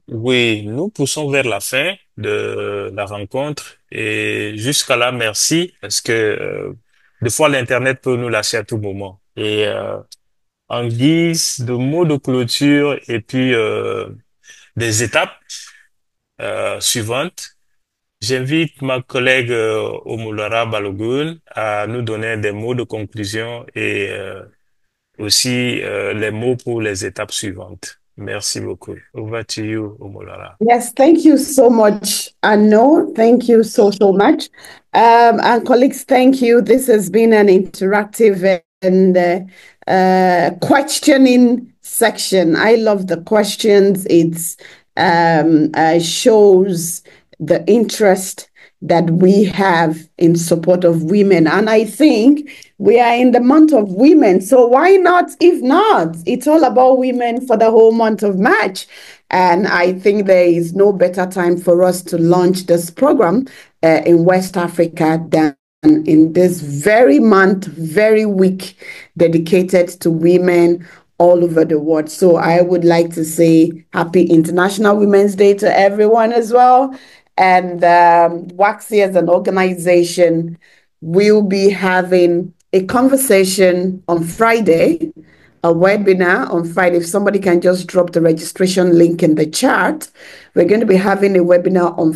poussons vers la fin de la rencontre et jusqu'à là, merci parce que des fois l'Internet peut nous lâcher à tout moment. Et en guise de mots de clôture et puis des étapes suivantes, j'invite ma collègue Omulara Balogun à nous donner des mots de conclusion et aussi les mots pour les étapes suivantes. Merci beaucoup. Over to you, Omulara. Yes, thank you so much, Arnaud. Thank you so much. And colleagues, thank you. This has been an interactive and questioning section. I love the questions. It's shows the interest that we have in support of women. And I think we are in the month of women. So why not, if not? It's all about women for the whole month of March. And I think there is no better time for us to launch this program in West Africa than in this very month, very week dedicated to women all over the world. So I would like to say Happy International Women's Day to everyone as well. And WAXI as an organization will be having a conversation on Friday, a webinar on Friday. If somebody can just drop the registration link in the chat, we're going to be having a webinar on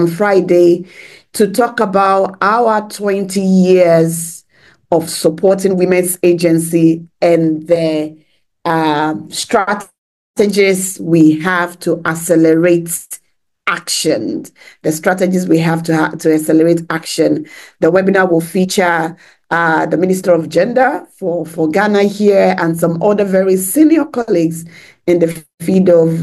Friday to talk about our 20 years of supporting Women's Agency and the strategies we have to accelerate action, the strategies we have to accelerate action. The webinar will feature the Minister of Gender for Ghana here and some other very senior colleagues in the field of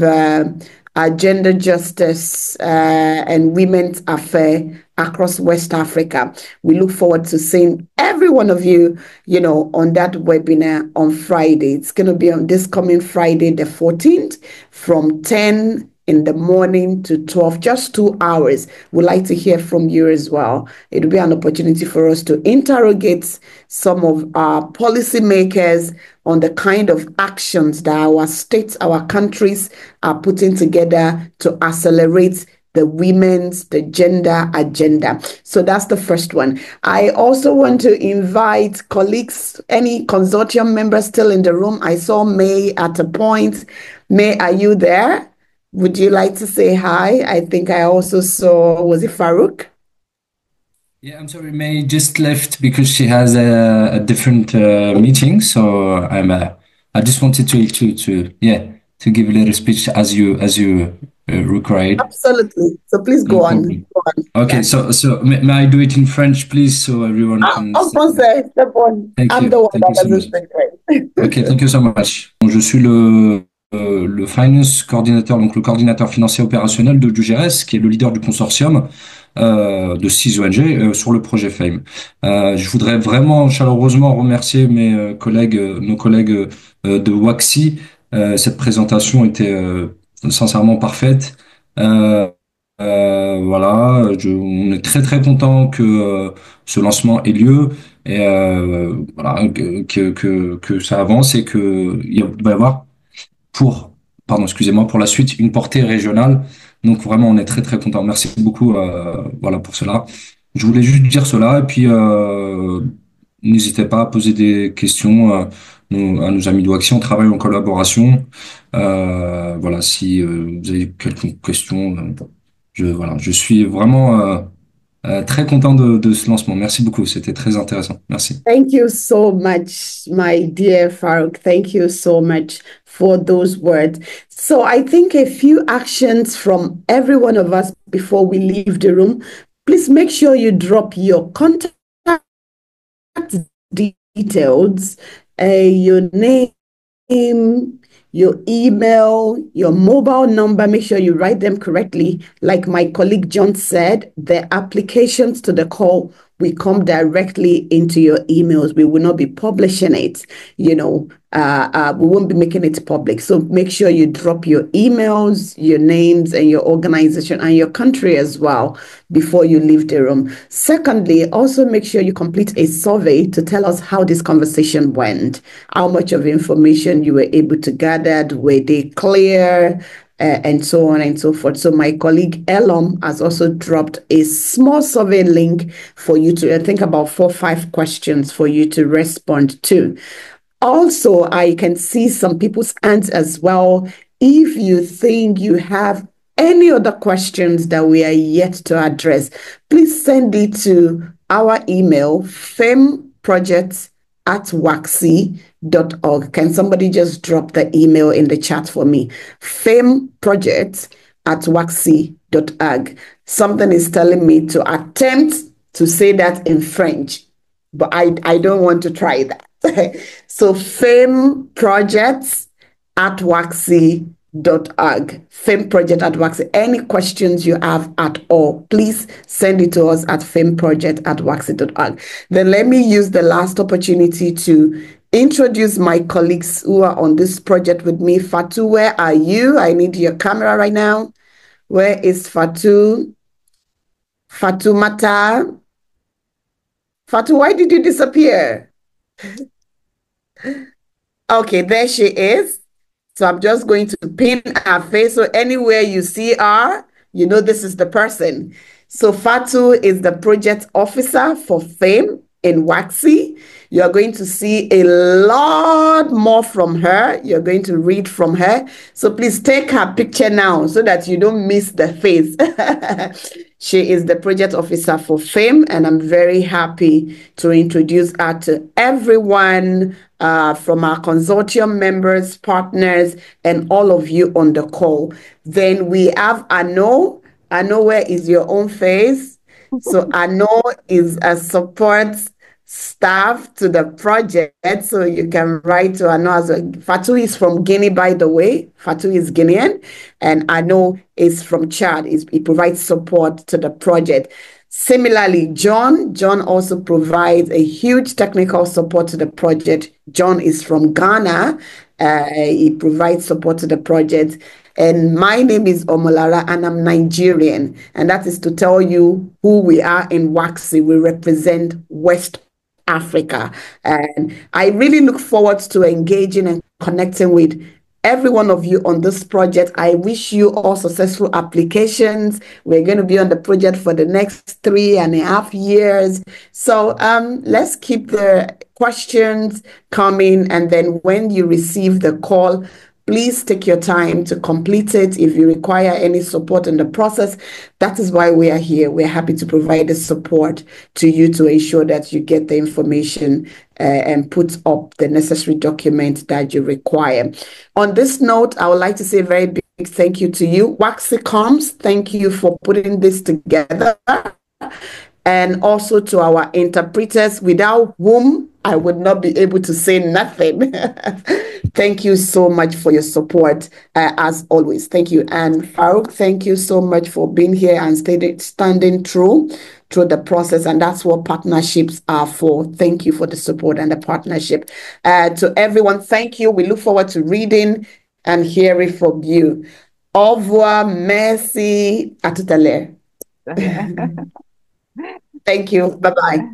gender justice and women's affairs across West Africa. We look forward to seeing every one of you, on that webinar on Friday. It's going to be on this coming Friday, the 14th, from 10 in the morning to 12, just 2 hours. We'd like to hear from you as well. It'll be an opportunity for us to interrogate some of our policymakers on the kind of actions that our states, our countries are putting together to accelerate the gender agenda. So that's the first one. I also want to invite colleagues, any consortium members still in the room. I saw May at a point. May, are you there? Would you like to say hi? I think I also saw, was it Farouk? Yeah, I'm sorry, May just left because she has a different meeting. So I just wanted to give a little speech as you required. Absolutely. So please go on. Okay, yeah. So may I do it in French, please, so everyone can. En français, c'est bon. I'm the one that doesn't speak French. Okay, thank you so much. Je suis le finance coordinateur, donc le coordinateur financier opérationnel du GRS, qui est le leader du consortium de 6 ONG sur le projet FAME. Je voudrais vraiment chaleureusement remercier nos collègues de WAXI. Cette présentation était sincèrement parfaite. Voilà, on est très très content que ce lancement ait lieu et voilà que ça avance et que il va y avoir pour la suite une portée régionale. Donc vraiment on est très très content. Merci beaucoup voilà pour cela. Je voulais juste dire cela et puis n'hésitez pas à poser des questions à nos amis de WAXI. On travaille en collaboration. Voilà, si vous avez quelques questions, je suis vraiment très content de ce lancement. Merci beaucoup, c'était très intéressant. Merci. Thank you so much, my dear Farouk. Thank you so much for those words. So I think a few actions from every one of us before we leave the room. Please make sure you drop your contact details, your name, your email, your mobile number. Make sure you write them correctly. Like my colleague John said, the applications to the call we come directly into your emails. We will not be publishing it, we won't be making it public. So make sure you drop your emails, your names, and your organization and your country as well before you leave the room. Secondly, also make sure you complete a survey to tell us how this conversation went, how much of information you were able to gather, were they clear, and so on and so forth. So my colleague Elom has also dropped a small survey link for you to think about 4 or 5 questions for you to respond to. Also, I can see some people's hands as well. If you think you have any other questions that we are yet to address, please send it to our email, fameprojects@waxy.org. Can somebody just drop the email in the chat for me? fameprojects@waxy.org. Something is telling me to attempt to say that in French, but I don't want to try that. So fameprojects@waxy.org. fameproject@waxy. Any questions you have at all, please send it to us at fameproject@waxy.org. Then let me use the last opportunity to introduce my colleagues who are on this project with me. Fatu, where are you? I need your camera right now. Where is Fatu? Fatoumata? Fatu, why did you disappear? Okay, there she is. So I'm just going to pin her face. So anywhere you see her, you know this is the person. So Fatu is the project officer for FAME in Waxy. You are going to see a lot more from her. You're going to read from her. So please take her picture now so that you don't miss the face. She is the project officer for FAME, and I'm very happy to introduce her to everyone from our consortium members, partners, and all of you on the call. Then we have Ano. Ano, where is your own face? So Ano is a support staff to the project, so you can write to Ano as well. Fatu is from Guinea, by the way. Fatu is Guinean, and Ano is from Chad. He provides support to the project. Similarly, John also provides a huge technical support to the project. John is from Ghana. He provides support to the project. And my name is Omolara, and I'm Nigerian. And that is to tell you who we are in Waxy. We represent West Africa. And I really look forward to engaging and connecting with every one of you on this project. I wish you all successful applications. We're going to be on the project for the next 3.5 years. So let's keep the questions coming. And then when you receive the call, please take your time to complete it. If you require any support in the process, that is why we are here. We're happy to provide the support to you to ensure that you get the information and put up the necessary document that you require. On this note, I would like to say a very big thank you to you. Waxy Comms, thank you for putting this together. And also to our interpreters, without whom I would not be able to say nothing. Thank you so much for your support, as always. Thank you. And Farouk, thank you so much for being here and standing through the process. And that's what partnerships are for. Thank you for the support and the partnership. To everyone, thank you. We look forward to reading and hearing from you. Au revoir, merci, à tout à l'heure. Thank you. Bye-bye.